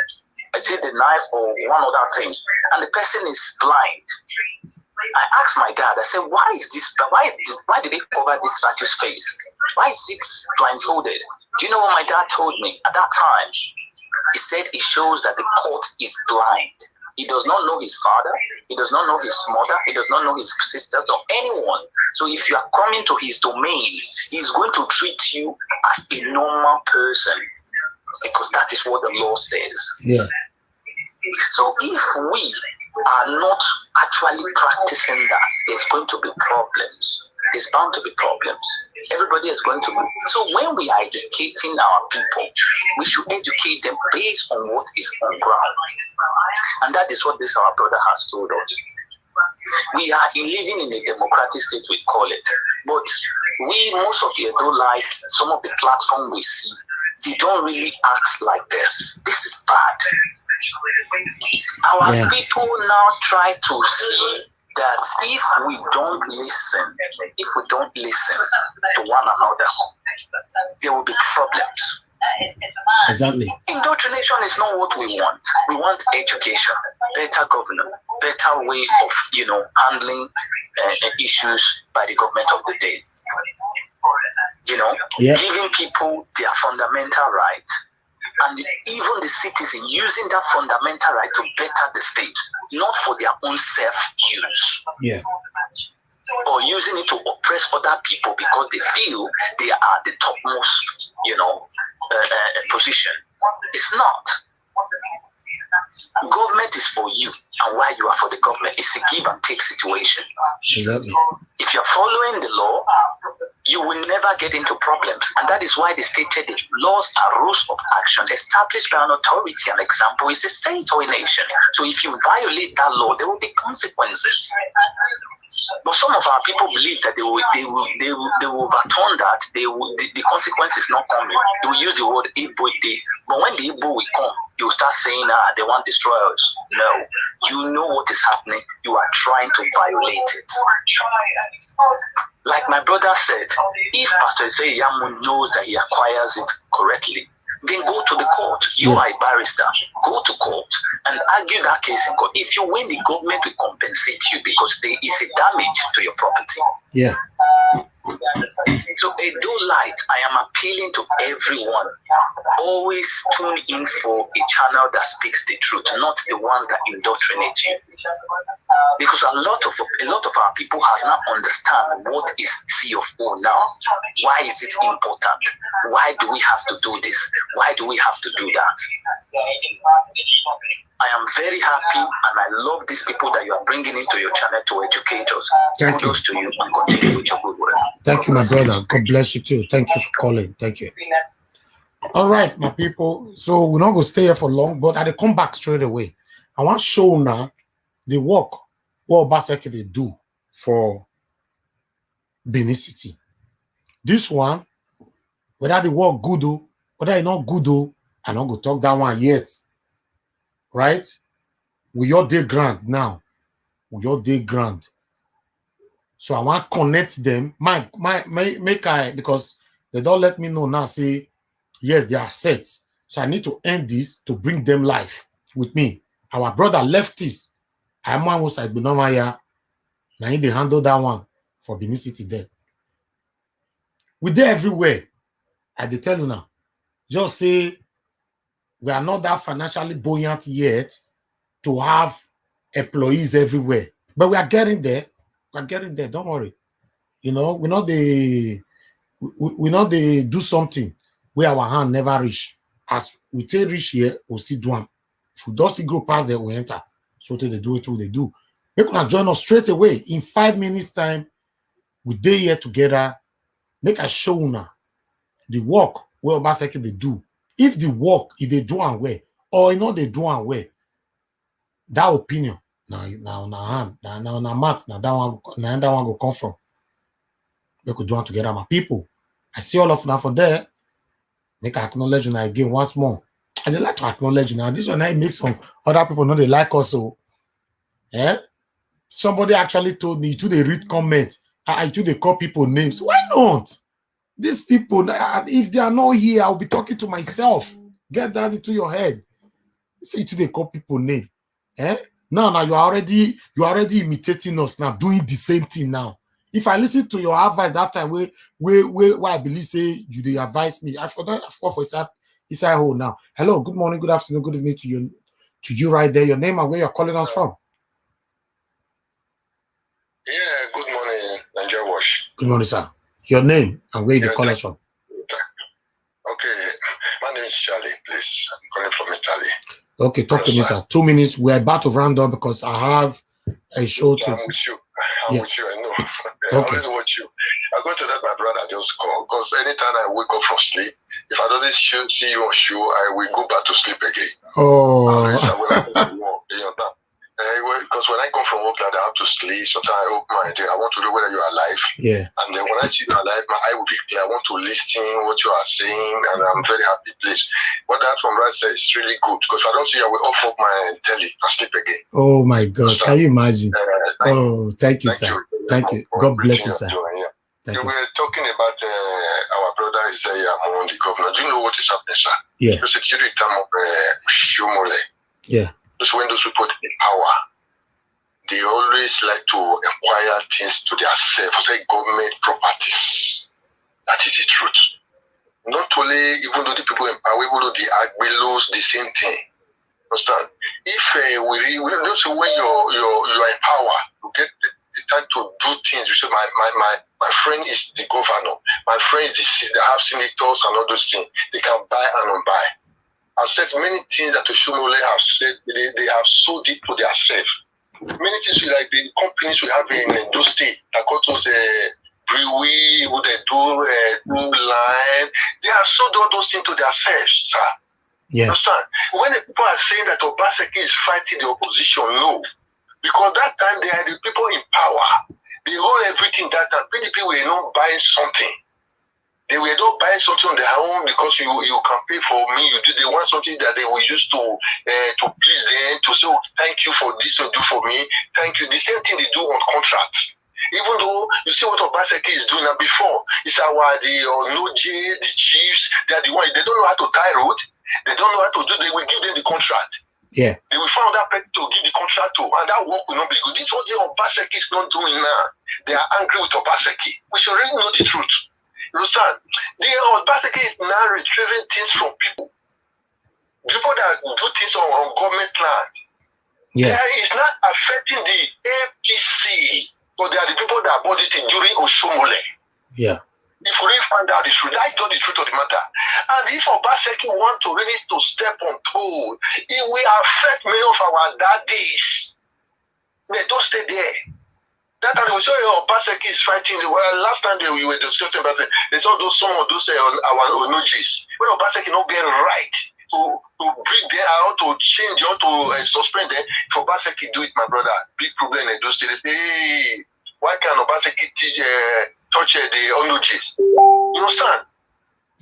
the knife or one other thing, and the person is blind. I asked my dad, I said, why did they cover this statue's face? Why is it blindfolded? Do you know what my dad told me at that time? He said it shows that the court is blind. He does not know his father. He does not know his mother. He does not know his sisters or anyone. So if you are coming to his domain, he's going to treat you as a normal person because that is what the law says.
Yeah.
So if we are not actually practicing that, there's going to be problems. There's bound to be problems. Everybody is going to be. So when we are educating our people, we should educate them based on what is on ground. And that is what this our brother has told us. We are living in a democratic state, we call it. But most of the Edo-like, some of the platforms we see, they don't really act like this. This is bad. Our people now try to see that if we don't listen to one another, there will be problems.
Exactly.
Indoctrination is not what we want. We want education, better governance, better way of handling issues by the government of the day. Giving people their fundamental right, and even the citizen using that fundamental right to better the state, not for their own self-use.
Yeah.
Or using it to oppress other people because they feel they are the topmost, position. It's not. Government is for you, and while you are for the government, it's a give and take situation.
Exactly.
If you're following the law, you will never get into problems, and that is why they stated that laws are rules of action established by an authority. An example is a state or a nation. So if you violate that law, there will be consequences. But some of our people believe that they will overturn that. The consequence is not coming. They will use the word Igbo day. But when the Igbo will come, you will start saying, they want to destroy us. No. You know what is happening. You are trying to violate it. Like my brother said, if Pastor Ize-Iyamu knows that he acquires it correctly, then go to the court. You are a barrister. Go to court and argue that case in court. If you win, the government will compensate you because there is a damage to your property.
Yeah.
So Edo-Light, I am appealing to everyone. Always tune in for a channel that speaks the truth, not the ones that indoctrinate you. Because a lot of our people has not understand what is C of O now. Why is it important? Why do we have to do this? Why do we have to do that? I am very happy and I love these people that you are bringing into your channel to educate us. Kudos to you and continue with your good work.
Thank you, my brother. God bless you too. Thank you for calling. Thank you. All right, my people. So we're not going to stay here for long, but I will come back straight away. I want to show now the work what Osagie they do for Benin City. This one, whether the work good or whether it's not good, I'm not going to talk that one yet. Right? We your day grant now. We your day grant. So I want to connect them. Because they don't let me know now. Say yes, they are set. So I need to end this to bring them live with me. Our brother lefties. I'm one was like Now they handle that one for Benin City there. We're there everywhere. I dey tell you now. Just say we are not that financially buoyant yet to have employees everywhere. But we are getting there. We're getting there. Don't worry. We know they do something where our hand never reach. As we take reach here, we'll still do them. If we don't see grow past there, we enter. So they do it, what they do. They can join us straight away. In 5 minutes time, we day here together. Make a show now. The work where Osagie they do. If the work, if they do and where, or they do and where, that opinion, now hand, now mat, now that one will come from. They could do it together, my people. I see all of now for there. Make I acknowledge you now again once more. I dey like to acknowledge you now. This one I make some other people know they like us. So, somebody actually told me to they read comments. I do they call people names. Why not? These people, if they are not here, I'll be talking to myself. Get that into your head. Say to they call people name. Now you are already imitating us now, doing the same thing now. If I listen to your advice that time, where I believe say you they advise me, I forgot for inside hole now. Hello, good morning, good afternoon, good evening to you. to you right there, your name and where you're calling us from.
Yeah, good morning, Nigeria Wash.
Good morning, sir. Your name and where you call us from.
Okay, my name is Charlie, please. I'm calling from Italy.
Okay, talk to me, sir. 2 minutes. We're about to round up because I have a show to.
I'm with you. I'm with you, I know. I
Okay.
always watch you. I'm going to let my brother just call because anytime I wake up from sleep, if I don't see you on show, I will go back to sleep again.
Oh.
Because when I come from work, I have to sleep. Sometimes I open my day. I want to know whether you are alive.
Yeah.
And then when I see you alive, my eye will be clear. I want to listen what you are saying, and I'm very happy, please. What that from right says is really good because if I don't see you, I will off up my telly and sleep again.
Oh my God! Can you imagine? Thank you,
thank
sir.
you.
Thank you. God bless you, sir.
You were talking about our brother Ize-Iyamu, the governor. Do you know what is happening, sir?
Yeah.
The security term of Shumole.
Yeah.
Just when those people in power, they always like to acquire things to themselves, say government properties. That is the truth. Not only, even though the people in power, even though the Agbelos, the same thing. Understand? If we don't say when you're in power, you get the time to do things. You say my friend is the governor, my friend is they have senators and all those things. They can buy and unbuy. I've said many things that Oshomole have said they have sold it to themselves. Many things like the companies we have in those states, like also brewery, what they do line, they have sold all those things to themselves, sir.
Yeah.
Understand? When the people are saying that Obaseki is fighting the opposition, no. Because that time they are the people in power. They hold everything that time. PDP were not buying something. They were not buying something on their own because you can pay for me. They want something that they will use to please them, to say, oh, thank you for this to do for me. Thank you. The same thing they do on contracts. Even though you see what Obaseki is doing now before, it's the Noje, the chiefs, they are the ones, they don't know how to tie road, they don't know how to do, they will give them the contract.
Yeah.
They will find that person to give the contract to, and that work will not be good. This is what the Obaseki is not doing now. They are angry with Obaseki. We should really know the truth. You understand? The Obaseki is now retrieving things from people. People that do things on government land.
Yeah.
It's not affecting the APC. So they are the people that bought it during Oshomole.
Yeah.
If we really find out the truth, I know the truth of the matter. And if Obaseki want to really to step on toe, it will affect many of our daddies. They don't stay there. That time we saw Obaseki is fighting. Well, last time we were discussing about it, they saw some of those our onojis. When Obaseki not get right to bring them out, to change, or to suspend them, if Obaseki do it, my brother, big problem in those states. Hey, why can Obaseki touch the onojis? You understand?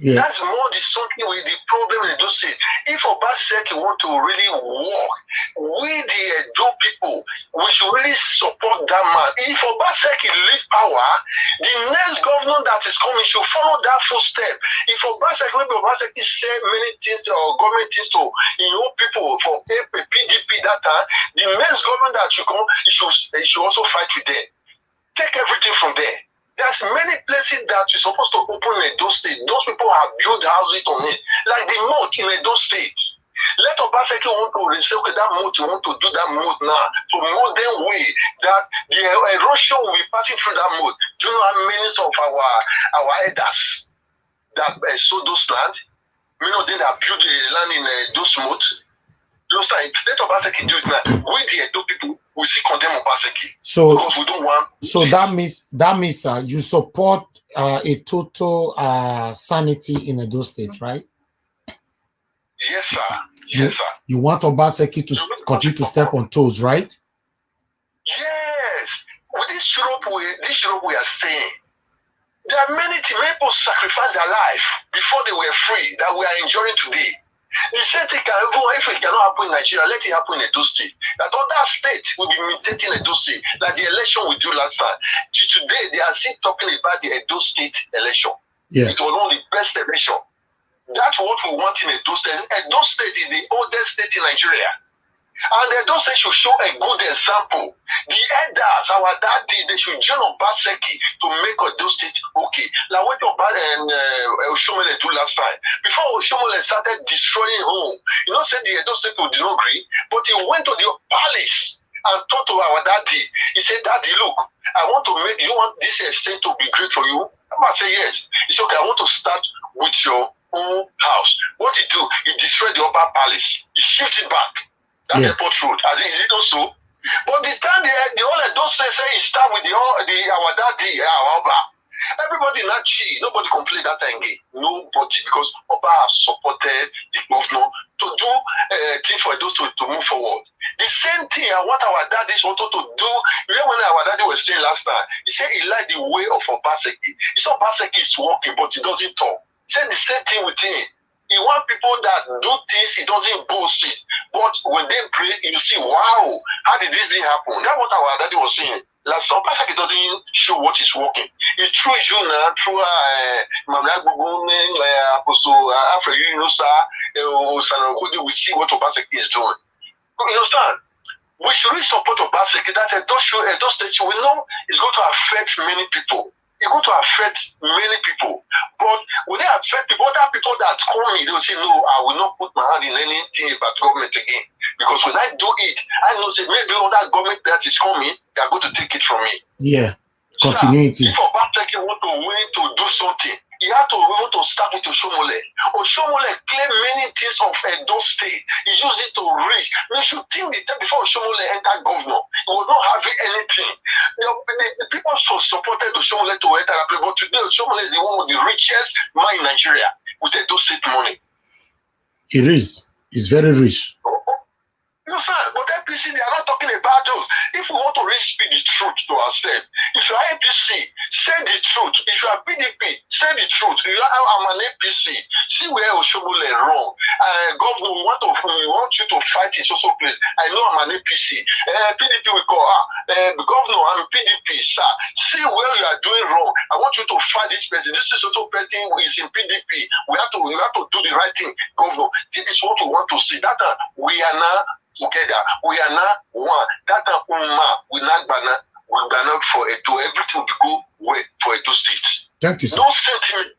Yeah.
That's more the something with the problem in those states. If Obaseki want to really work, we the Edo people, we should really support that man. If Obaseki leave power, the next governor that is coming should follow that footstep. If Obaseki say many things or government things to people for PDP that time, the next government that should come, he should also fight with them. Take everything from there. There's many places that you're supposed to open in those states. Those people have built houses on it. Like the moat in those states. Let Obaseki want to say, okay, that moat, you want to do that moat now. To modern way that the erosion will be passing through that moat. Do you know how many of our elders that sold those land? Many of them that built the land in those moats. Let Obaseki do it now. We the Edo people will see condemn Obaseki.
So
because we don't want.
So that means you support a total sanity in Edo State, right?
Yes, sir. Yes, sir.
You want Obaseki to continue to step on toes, right?
Yes. With this Europe we are staying. There are many people sacrifice their life before they were free that we are enjoying today. The same thing can even if it cannot happen in Nigeria, let it happen in Edo State. That other state will be imitating Edo State, like the election we do last time. Today, they are still talking about the Edo State election.
Yeah.
It was one of the best election. That's what we want in Edo State. Edo State is the oldest state in Nigeria. And Edo State should show a good example. The elders, our daddy, they should join Obaseki to make Edo State okay. Like what Oshomole do last time. Before Oshomole started destroying home, said the Edo State people did not agree, But he went to the palace and talked to our daddy. He said, Daddy, look, I want to make, you want this estate to be great for you? I said, yes. He said, okay, I want to start with your own house. What he do? He destroyed the upper palace. He shifted back. That airport road. As is it also? But the time the all of those things say he start with our daddy, our Oba. Everybody not cheat. Nobody complained that time. Nobody, because Oba has supported the governor to do things for those to move forward. The same thing I want our daddies wanted to do. Even when our daddy was saying last time, he said he liked the way of Obaseki. He saw Obaseki is working, but he doesn't talk. He said the same thing with him. He wants people that do things, he doesn't boast it. But when they pray, you see, wow, how did this thing happen? That's what our daddy was saying. Like some person doesn't show what is working. It's through you now, through Apostle Alfred Yunusa, we see what Obaseki is doing. You understand? We should really support Obaseki. That those states we know is going to affect many people. It's going to affect many people. But when they affect people, other people that call me, they will say, no, I will not put my hand in anything about government again. Because when I do it, I know that maybe other government that is coming, they are going to take it from me.
Yeah. Continuity.
If Obaseki want to do something, he had to want to start with Oshomole. Oshomole claimed many things of Edo State. He used it to reach. Make you think the time before Oshomole entered governor, he was not having anything. The people supported Oshomole to enter that place, but today Oshomole is the one with the richest man in Nigeria with Edo State money.
It is. It's very rich.
You understand? But APC, they are not talking about those. If we want to really speak the truth to ourselves, if you are APC, say the truth. If you are PDP, say the truth. You are, I'm an APC. See where Oshomole wrong. Governor, we want you to fight in social place. I know I'm an APC. PDP will call Governor, I'm PDP, sir. See where you are doing wrong. I want you to fight this person. This is also person who is in PDP. We have to do the right thing, Governor. This is what we want to see. That we are now together. We are now one. That we not banner for Edo. Everything will go well for Edo State.
Thank you, sir.
No sentiment.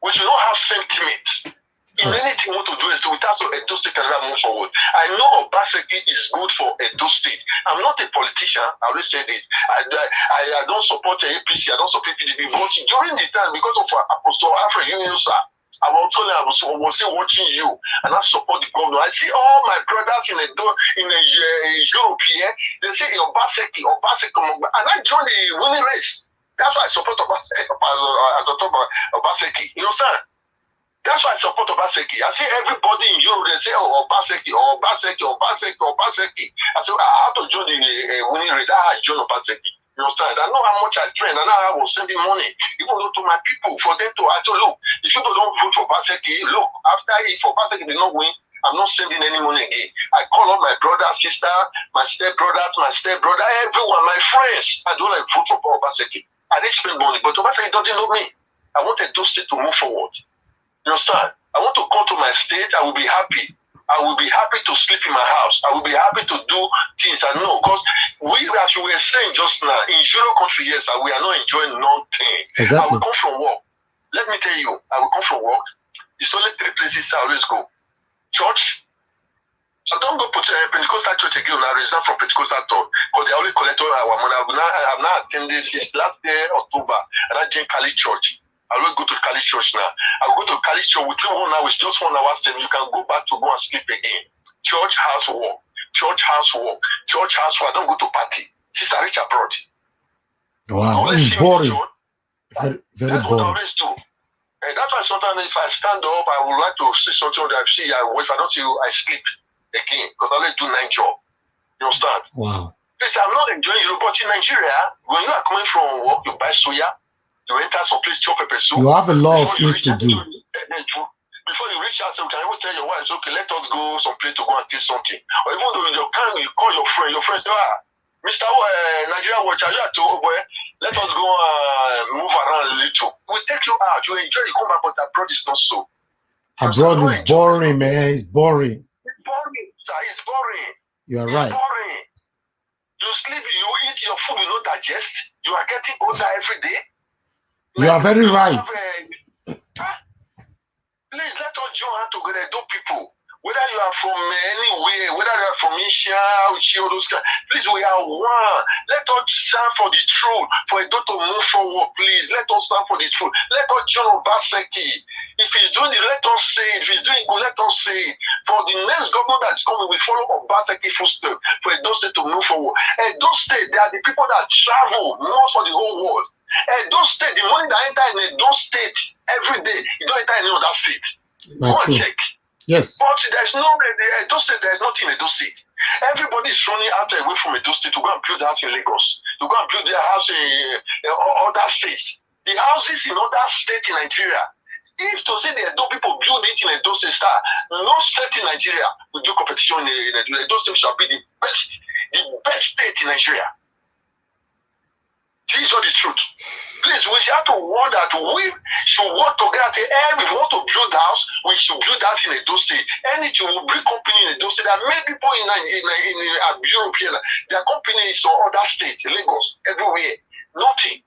We should not have sentiment. In anything we want to do is to without so Edo State can move forward. I know Obaseki is good for Edo State. I'm not a politician. I always said it. I don't support APC. I don't support PDP. But during the time, because of Apostle Alfred Yunusa, I was still watching you, and I support the governor. I see all my brothers in Europe here. They say Obaseki, and I joined the winning race. That's why I support Obaseki. You understand? That's why I support Obaseki. I see everybody in Europe. They say, "Oh, Obaseki, Obaseki, Obaseki, Obaseki." I say, I have to join the winning race. I join Obaseki. You understand? I know how much I spend, and I was sending money, even to my people, for them to actually look. If people don't vote for Obaseki, look, after if Obaseki did not win, I'm not sending any money again. I call all my brother, sister, my stepbrother, everyone, my friends. I don't like vote for Obaseki. I didn't spend money, but Obaseki doesn't know me. I wanted those states to move forward. You understand? I want to come to my state. I will be happy. I will be happy to sleep in my house. I will be happy to do things. I know, because we, as we were saying just now, in Euro country, yes, we are not enjoying nothing.
Exactly.
I will come from work. Let me tell you, I will come from work. It's only 3 places I always go. Church. I don't go to Pentecostal church again. I resign from Pentecostal church because they only collect all our money. I have not attended since last year, October, and I joined Cali Church. I will go to Cali Church now. I will go to Cali Church within 1 hour. It's just 1 hour. You can go back to go and sleep again. Church, house, work. Church, house, work. Church, house, work. I don't go to party. Since I reach abroad.
Wow, it's boring. Very, very
that's
boring.
What I always do. And that's why sometimes if I stand up, I would like to see something that I see. If I don't see you, I sleep again. Because I only do 9 jobs. You understand?
Wow.
Please, I'm not enjoying Europe, but in Nigeria, when you are coming from work, you buy soya. You enter some place, chop pepper soup.
You have a lot of things to do.
Before you reach out, you can even tell your wife, okay, let us go some place to go and taste something. Or even though you call your friend say, Mr. Nigeria Watch, are you at home? Let us go move around a little. We take you out, you enjoy, you come back, but abroad is not so.
Abroad is boring, man. It's boring.
It's boring, sir. It's boring.
You are right.
It's boring. You sleep, you eat your food, you don't digest. You are getting older every day.
You are very right.
Please let us join hands together, do people. Whether you are from anywhere, whether you are from Asia, all those guys, please, we are one. Let us stand for the truth. For Edo to move forward, please. Let us stand for the truth. Let us join Obaseki. If he's doing it, let us say it. If he's doing good, let us say it. For the next government that's coming, we follow Obaseki footsteps for Edo State to move forward. Edo State, they are the people that travel most for the whole world. Edo State, the money that enter in Edo State every day, you don't enter in any other state. Go and check.
Yes.
But there's no Edo State, there's nothing in Edo State. Everybody is running out away from Edo State to go and build house in Lagos, to go and build their house in other states. The houses in other states in Nigeria. If to say the Edo people build it in Edo State, no state in Nigeria will do competition in Edo. Edo State shall be the best state in Nigeria. This is the truth. Please, we have to warn that we should work together. If we want to build house, we should build that in Edo State. Anything will bring company in Edo State. There are many people in Europe here. Their company is in other states, Lagos, everywhere. Nothing.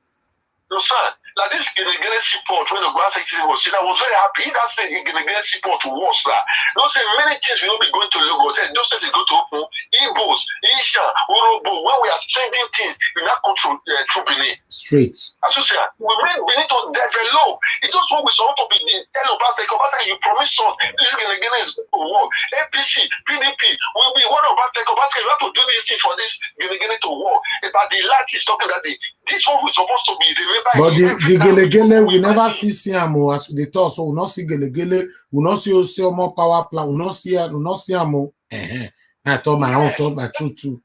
No, sir. Like this Gene support when the grass was seen, I was very happy. That's the Gene support was that. Don't say many things will not be going to Lagos. Those things is going to open. Igbos, Isha, Urobo, when we are sending things, we not come through Benin.
Straight.
As you say, we need to develop. It's just what we supposed to be the tell Obaseki, you promise us this is going to work. APC, PDP, we want Obaseki, we have to do this thing for this going to work. But the light is talking that this one was supposed to be remember.
But the Gele we never still see him as they talk, so we not see Gele, we not see more power plant, we not see him. I thought my own thought my truth too.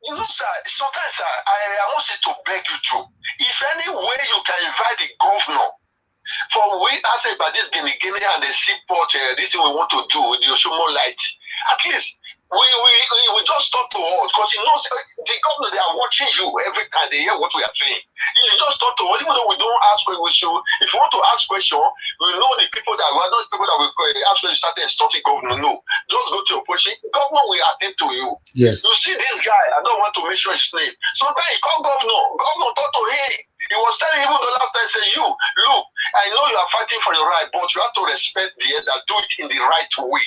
You know, sir, sometimes I want to beg you to, if any way you can invite the governor, for we ask about this Gene and the seaport, this thing we want to do, the Oshomo light, at least we just talk to us because he knows the governor, they are watching you every time they hear what we are saying. You just talk to us, even though we don't ask questions, we should, if you want to ask questions, we know the people that we are not people that will actually start insulting governor. No, just go to your question. Governor will attend to you.
Yes.
You see this guy, I don't want to mention his name. Sometimes he call governor talk to him. He was telling even the last time, say, you, look, I know you are fighting for your right, but you have to respect the that do it in the right way.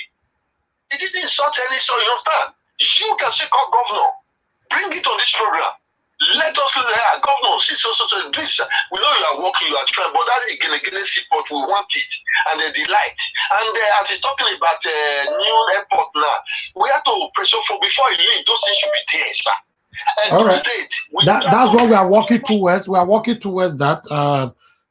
It didn't insult any, so you understand? You can say, call governor, bring it on this program. Let us know that governor, see, so this, we know you are working, you are trying, but that's again support, we want it, and the delight. And as he's talking about new airport now, we have to pressure for before he leave, those things should be there, sir. And
all right. That's what we are working towards. We are working towards that.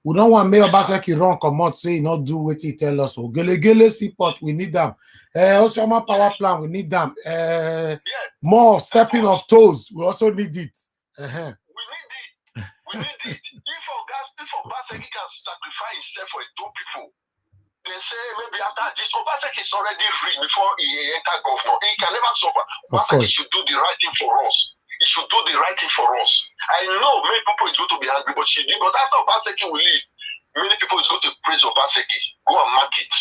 We don't want Mayor Obaseki run come out say not do what he tell us. So Gele support, we need them. Also my power plant, we need them. More stepping of toes, we also need it.
We need it. We need it. If Obaseki can sacrifice himself for two people, they say maybe after this, Obaseki is already rich before he enter governor. He can never suffer. Obaseki should do the right thing for us. He should do the right thing for us. I know many people is going to be angry, but she did. But after Obaseki will leave, many people is going to praise Obaseki. Go and mark it.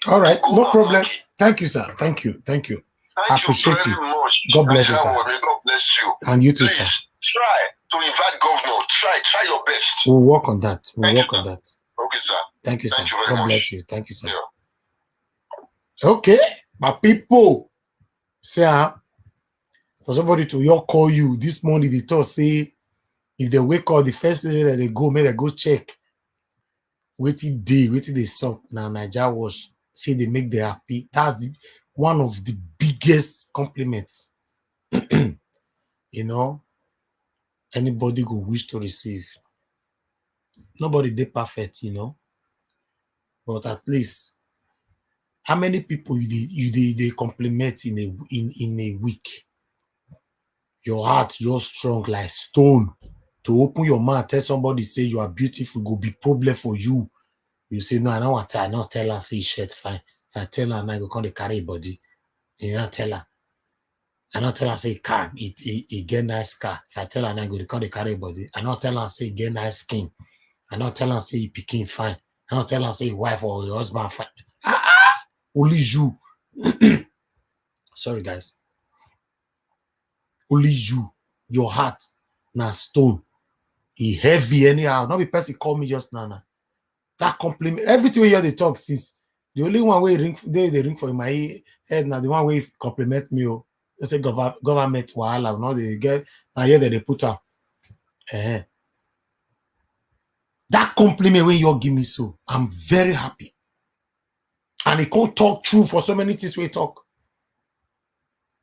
All right, no problem. Thank you, sir. Thank you.
Thank
I appreciate
you very much.
God bless you, sir.
God bless you.
And you too,
Please,
sir.
try to invite governor. Try your best.
We'll work on that.
Okay, sir.
Thank you, sir.
Thank you very
God
much.
bless you. Thank you, sir.
Yeah.
Okay, my people, sir. For somebody to call you this morning, they thought say if they wake up, the first place that they go, maybe they go check. Waiting they suck. Now Nigeria was say they make them happy. That's one of the biggest compliments. You know, anybody go wish to receive. Nobody they perfect, you know. But at least, how many people they compliment in a week? Your heart, you're strong like stone. To open your mouth, tell somebody say you are beautiful, go be problem for you. You say, no, I don't want to. I not tell her, say shirt fine. If I tell her, I go come to carry body. You not tell her. I not tell her, say car, it get nice car. If I tell her, I go to come to carry body. I not tell her, say get nice skin. I not tell her, say picking fine. I not tell her, say wife or your husband fine. Only you. Sorry, guys. Only you, your heart, na stone. He heavy anyhow. Not be person call me just now. That compliment, everything we hear they talk since The only one way ring they ring for my head now, the one way compliment me. Oh, they say government wahala. Now they get I hear that they put up. That compliment when you give me so, I'm very happy. And he can't talk true for so many things we talk.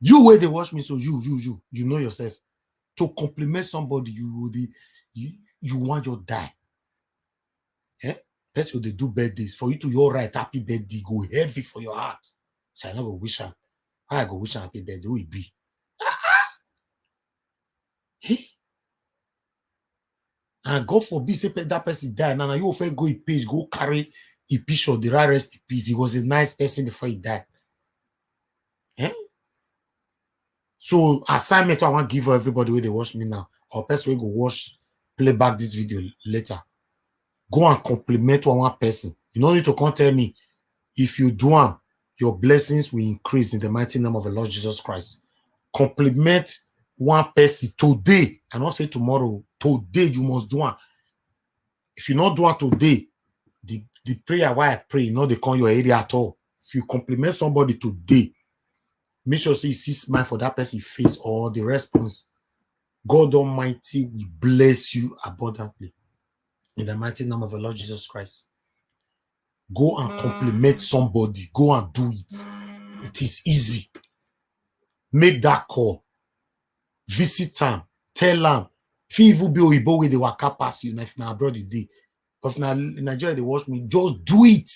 You where they watch me so you know yourself. To compliment somebody, you want your die. Yeah? That's what they do birthdays. For you to your right, happy birthday, go heavy for your heart. So I never wish him. I go wish him happy birthday. Who it be? Hey. And God forbid, say that person die. Now you often go a page, go carry a picture of the rest in peace. He was a nice person before he died. Yeah? So assignment I want to give for everybody where they watch me now, or person will go watch, play back this video later. Go and compliment one person. You don't need to come tell me. If you do them, your blessings will increase in the mighty name of the Lord Jesus Christ. Compliment one person today. I not say tomorrow. Today you must do one. If you not do one today, the prayer why I pray, you know they come your area at all. If you compliment somebody today, make sure you see smile for that person's face or the response. God Almighty will bless you abundantly. In the mighty name of the Lord Jesus Christ. Go and compliment somebody. Go and do it. It is easy. Make that call. Visit them. Tell them. If you even be Oyibo where they waka pass you, if now abroad the day. If now in Nigeria they watch me, just do it.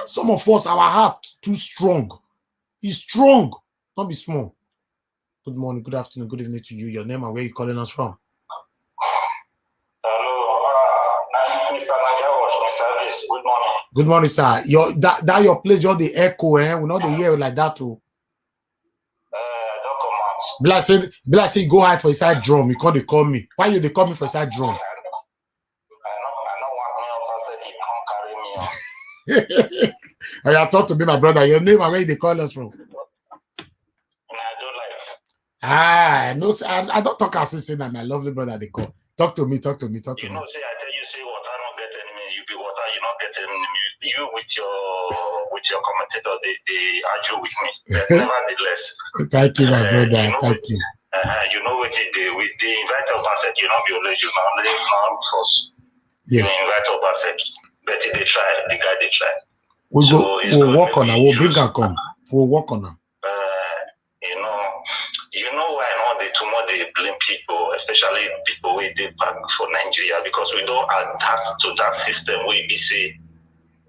Some of us, our heart too strong. It's strong. Don't be small. Good morning, good afternoon, good evening to you. Your name and where you calling us from?
Good morning.
Good morning, sir. That your place, you're the echo, eh? We know the hear like that too. Bless say go hide for inside drum. You can't they call me. Why you they call me for inside drum?
I don't want me carry me.
I thought to be my brother. Your name and where they call us from? I know. I don't talk as say that my lovely brother they call. Talk to me.
You know, say I tell you, say water don't get enemy. You be water, you not get enemy. You with your commentator, they argue with me. But nevertheless.
Thank you, my brother. Thank you.
You know what they do. They invite Obaseki, you not be only you not first.
Yes.
You invite Obaseki, but they try. The guy they try.
We'll work on it. We'll bring her come. We'll work on her.
You know why not the tomorrow they blame people, especially people who they back for Nigeria, because we don't adapt to that system where we say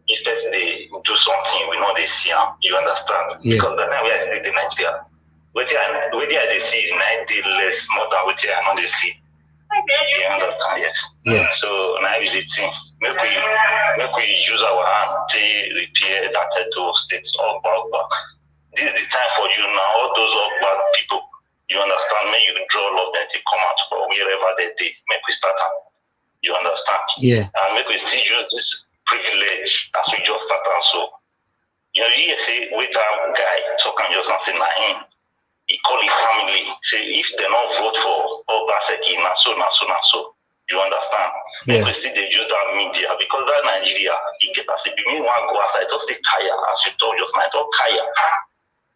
if first they do something, we know they see them. You understand?
Yeah.
Because the time we are still in Nigeria, where they see 90 less more than what they are not they see. You understand? Yes.
Yeah.
So now we the thing. Make we use our hand to repair that those states all back. This is the time for you now. All those all bad people. You understand? Make you draw love that they come out for wherever they did. Make we start them. You understand?
Yeah.
And make we still use this privilege as we just start and so. You know, you say with that guy talking just and say nah him. He call his family. Say if they not vote for Obaseki, na so. You understand?
Yeah.
Make we still they use that media because that Nigeria, he get as if me want go outside, just stay tired as you told just now, don't tired.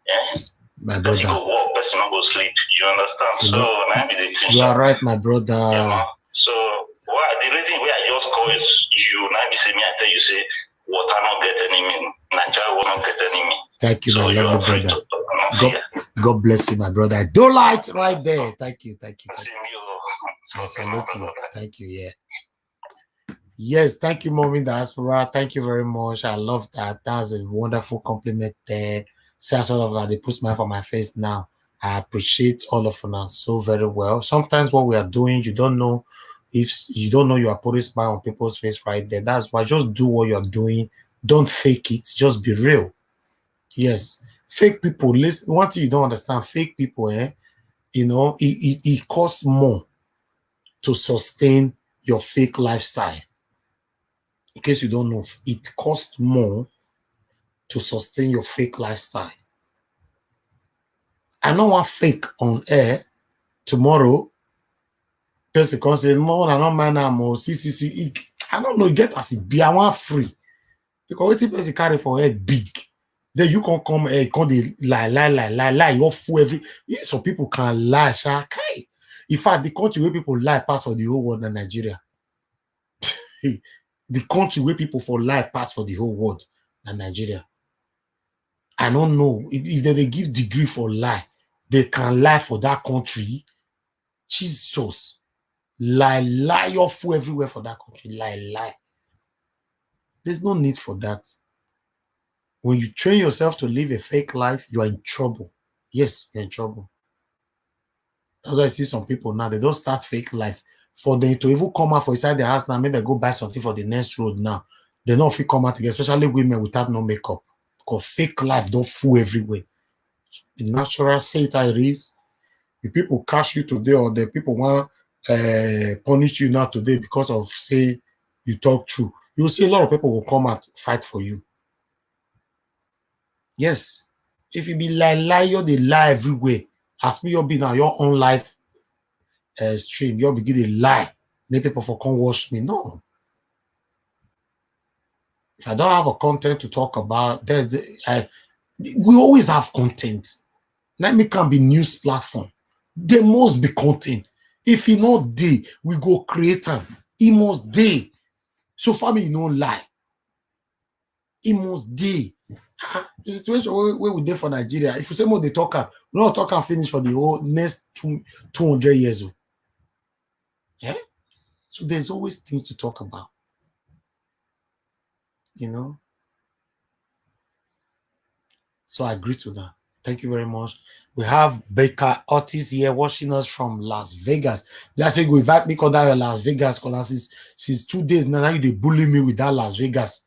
Yeah.
My brother.
Person go walk, person not go sleep. You understand?
You
so
know,
now be the thing.
You are right, my brother.
Yeah, so the reason why I just call is you now be say me, I tell you say water not get enemy, Nigeria will not get enemy.
Thank you,
So
my
you are
lovely
free
brother.
to talk.
God bless you, my brother. I do light right there. Thank you.
Same you.
I salute you. Thank you. Yeah. Yes, thank you, Mommy Diaspora. Thank you very much. I love that. That's a wonderful compliment there. See, sort of that they put smile on my face now. I appreciate all of us so very well. Sometimes what we are doing, you don't know if you don't know you are putting smile on people's face right there. That's why just do what you are doing. Don't fake it. Just be real. Yes. Fake people, listen, one thing you don't understand, fake people, you know, it costs more to sustain your fake lifestyle. In case you don't know, it costs more to sustain your fake lifestyle. I don't want fake on air tomorrow. Person can say, "More, I don't mind. I'm see. I don't know. Get us be. I want free. Because what person carry for head big. Then you can come and come the lie. You fool every. Yeah, so people can lie, okay. In fact, the country where people lie pass for the whole world in Nigeria. The country where people for lie pass for the whole world in Nigeria. I don't know if they give degree for lie, they can lie for that country. Jesus, lie you fool everywhere for that country. Lie. There's no need for that. When you train yourself to live a fake life, you are in trouble. Yes, you're in trouble. That's why I see some people now, they don't start fake life. For them to even come out for inside their house now, maybe they go buy something for the next road now. They don't feel come out again, especially women without no makeup. Because fake life don't fool everywhere. The natural, say it how it is. The people catch you today or the people want punish you now today because of, say, you talk true. You'll see a lot of people will come out, fight for you. Yes. If you be lie, you're the lie everywhere. As me, you'll be now your own life stream. You'll begin to lie. Make people for come watch me. No. If I don't have a content to talk about, we always have content. Let me can be news platform. There must be content. If he not day, we go create them. He must day. So for me, you don't lie. He must day. The situation where we did for Nigeria, if you say more they talk up, we don't talk and finish for the whole next 200 years. Yeah? So there's always things to talk about. You know? So I agree to that. Thank you very much. We have Baker Otis here watching us from Las Vegas. Let's say you invite me to that Las Vegas because since 2 days now you they bully me with that Las Vegas.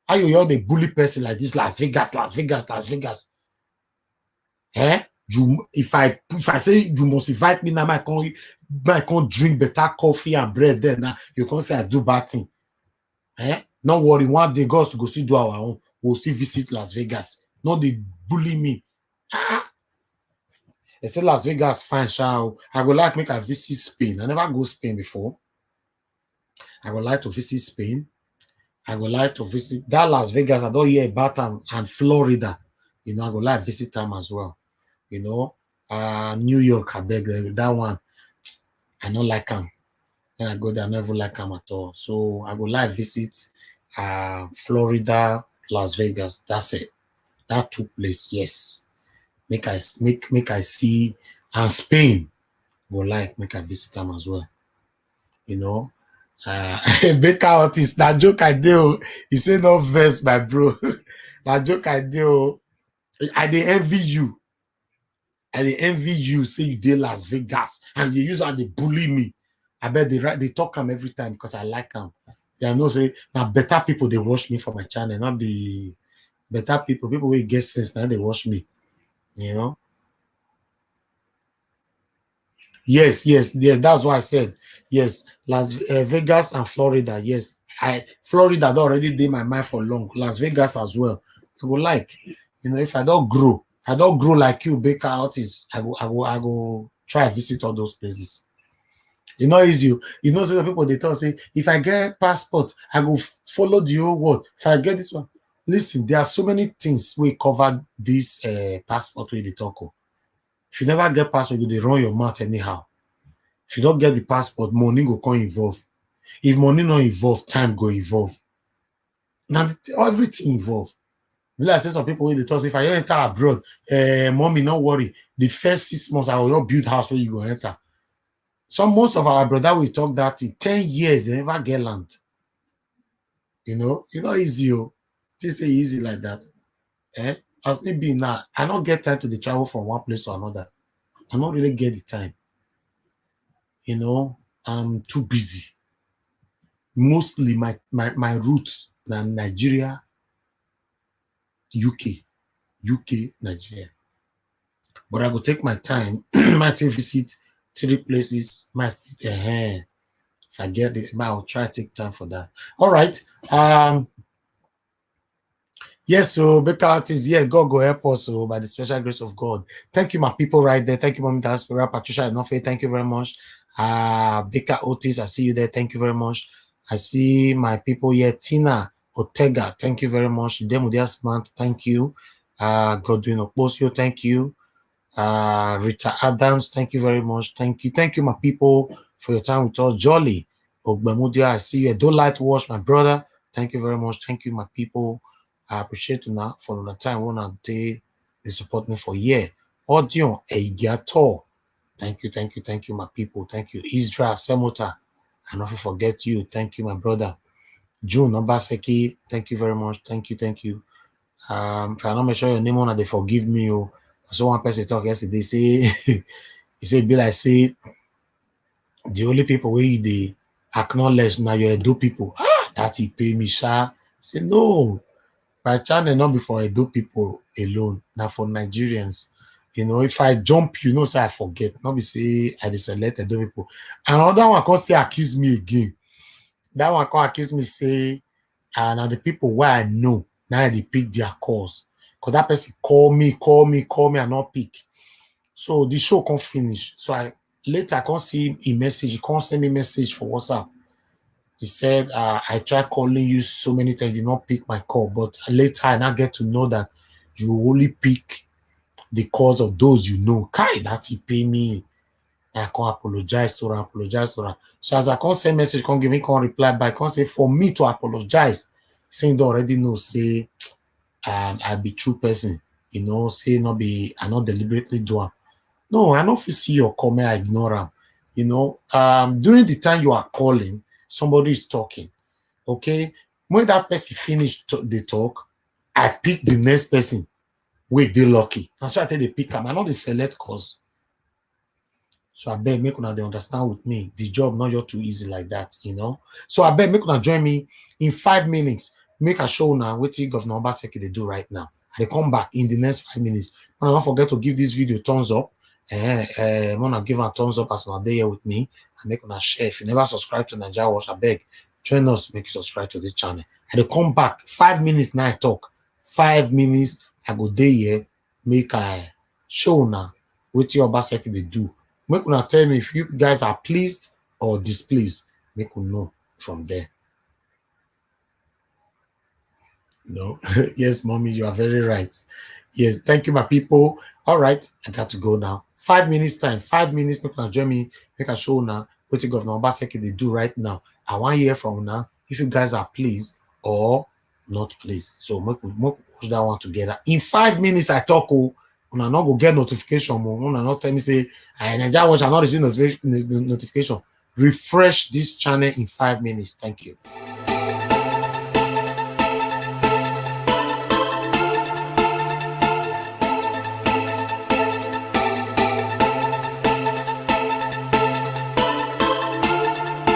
How you hear the bully person like this? Las Vegas. Eh? If I say you must invite me now, I can't drink better coffee and bread. Then now you can't say I do bad thing. Eh? Not worry. One day goes to go still do our own. We'll still visit Las Vegas. Not they bully me. They say Las Vegas fine, shall I would like make I visit Spain. I never go Spain before. I would like to visit Spain. I would like to visit that Las Vegas. I don't hear about them and Florida. You know, I would like to visit them as well. You know, New York, I beg that one. I don't like them. When I go there, I never like them at all. So I would like to visit Florida, Las Vegas. That's it. That two places, yes. Make I see, and Spain would like make I visit them as well. You know, Baker artist, that joke I do. He say no verse, my bro. That joke I do. I they envy you. Say you did Las Vegas and you use how they bully me. I bet they talk them every time because I like them. They know say now better people they watch me for my channel, not be better people will get sense now they watch me. You know. Yes, yeah, that's what I said. Yes, Las Vegas and Florida. Yes, Florida already did my mind for long. Las Vegas as well. I would like, you know, if I don't grow like you, Baker artists, I go try and visit all those places. It's not easy. You know, some people they tell say, if I get passport, I go follow the whole world. If I get this one, listen, there are so many things we cover this passport with the talk. If you never get passport, they run your mouth anyhow. If you don't get the passport, money go come involve. If money not involve, time go involve. Now everything involve. Like I say, some people they talk, if I enter abroad, mommy, don't worry. The first 6 months, I will not build house where you go enter. So most of our brother we talk that in 10 years, they never get land. You know, it's not easy. Just say easy like that. As me being now, I don't get time to travel from one place to another. I don't really get the time. You know, I'm too busy. Mostly my roots are Nigeria, UK, Nigeria. But I will take my time, might visit 3 places, if I get it, I'll try to take time for that. All right. Yes, so Baker artists, yeah, God go help us by the special grace of God. Thank you, my people right there. Thank you, Mommy Diaspora, Patricia Enofe. Thank you very much. Baker Otis, I see you there. Thank you very much. I see my people here. Tina Ortega, thank you very much. Demudia Smart, thank you. Godwin Oposio, thank you. Rita Adams, thank you very much. Thank you, my people, for your time with us. Jolly Ogbemudia, I see you. Don't like to watch, my brother. Thank you very much. Thank you, my people. I appreciate you now for the time one day they support me for a year. Audio Eigato. Thank you, my people. Thank you. Israel Semota. I never forget you. Thank you, my brother. June Obaseki, thank you very much. Thank you. If I not make sure your name on, they forgive me. Oh, so one person talk yesterday say he said, "Be like say the only people where they acknowledge now you're Edo people. That he pay me, sha." Say no, my channel not be for Edo people alone, now for Nigerians. You know, if I jump, you know, say I forget. Not be say I select Edo people. Another one can still accuse me again. That one can accuse me say, and the people where I know now they pick their calls. Because that person call me and not pick. So the show can't finish. So I can't see a message. He can't send me message for WhatsApp. He said, I tried calling you so many times, you not pick my call. But later I now get to know that you only pick the calls of those you know. Kai, that he pay me. I can't apologize to her. So as I can't send message, can't give him, can't reply back, can't say for me to apologize, saying they already know, say, and I be true person, you know, say not be, I not deliberately do it. No, I don't see your comment, I ignore them. You know, during the time you are calling, somebody is talking. Okay. When that person finish the talk, I pick the next person. Wait, they lucky. That's why I tell they pick them. I know they select cause. So I beg make una they understand with me. The job not just too easy like that, you know. So I beg make una join me in 5 minutes. Make a show now. What Governor Obaseki they do right now. They come back in the next 5 minutes. And don't forget to give this video thumbs up. Wanna give a thumbs up as una there here with me and make una share. If you never subscribe to Nigeria Watch, I beg join us. Make you subscribe to this channel. And they come back 5 minutes now. I talk 5 minutes. I go there here. Make a show now. What Obaseki they do. Make una tell me if you guys are pleased or displeased. Make you know from there. No, yes, mommy, you are very right. Yes, thank you, my people. All right, I got to go now. 5 minutes time. 5 minutes. Make una join me. Make a show now. What the Governor Obaseki they do right now. I want to hear from now if you guys are pleased or not pleased. So make watch that one together. In 5 minutes, I talk. Una not go get notification. Una not tell me say Nigeria Watch. I not receive notification. Refresh this channel in 5 minutes. Thank you.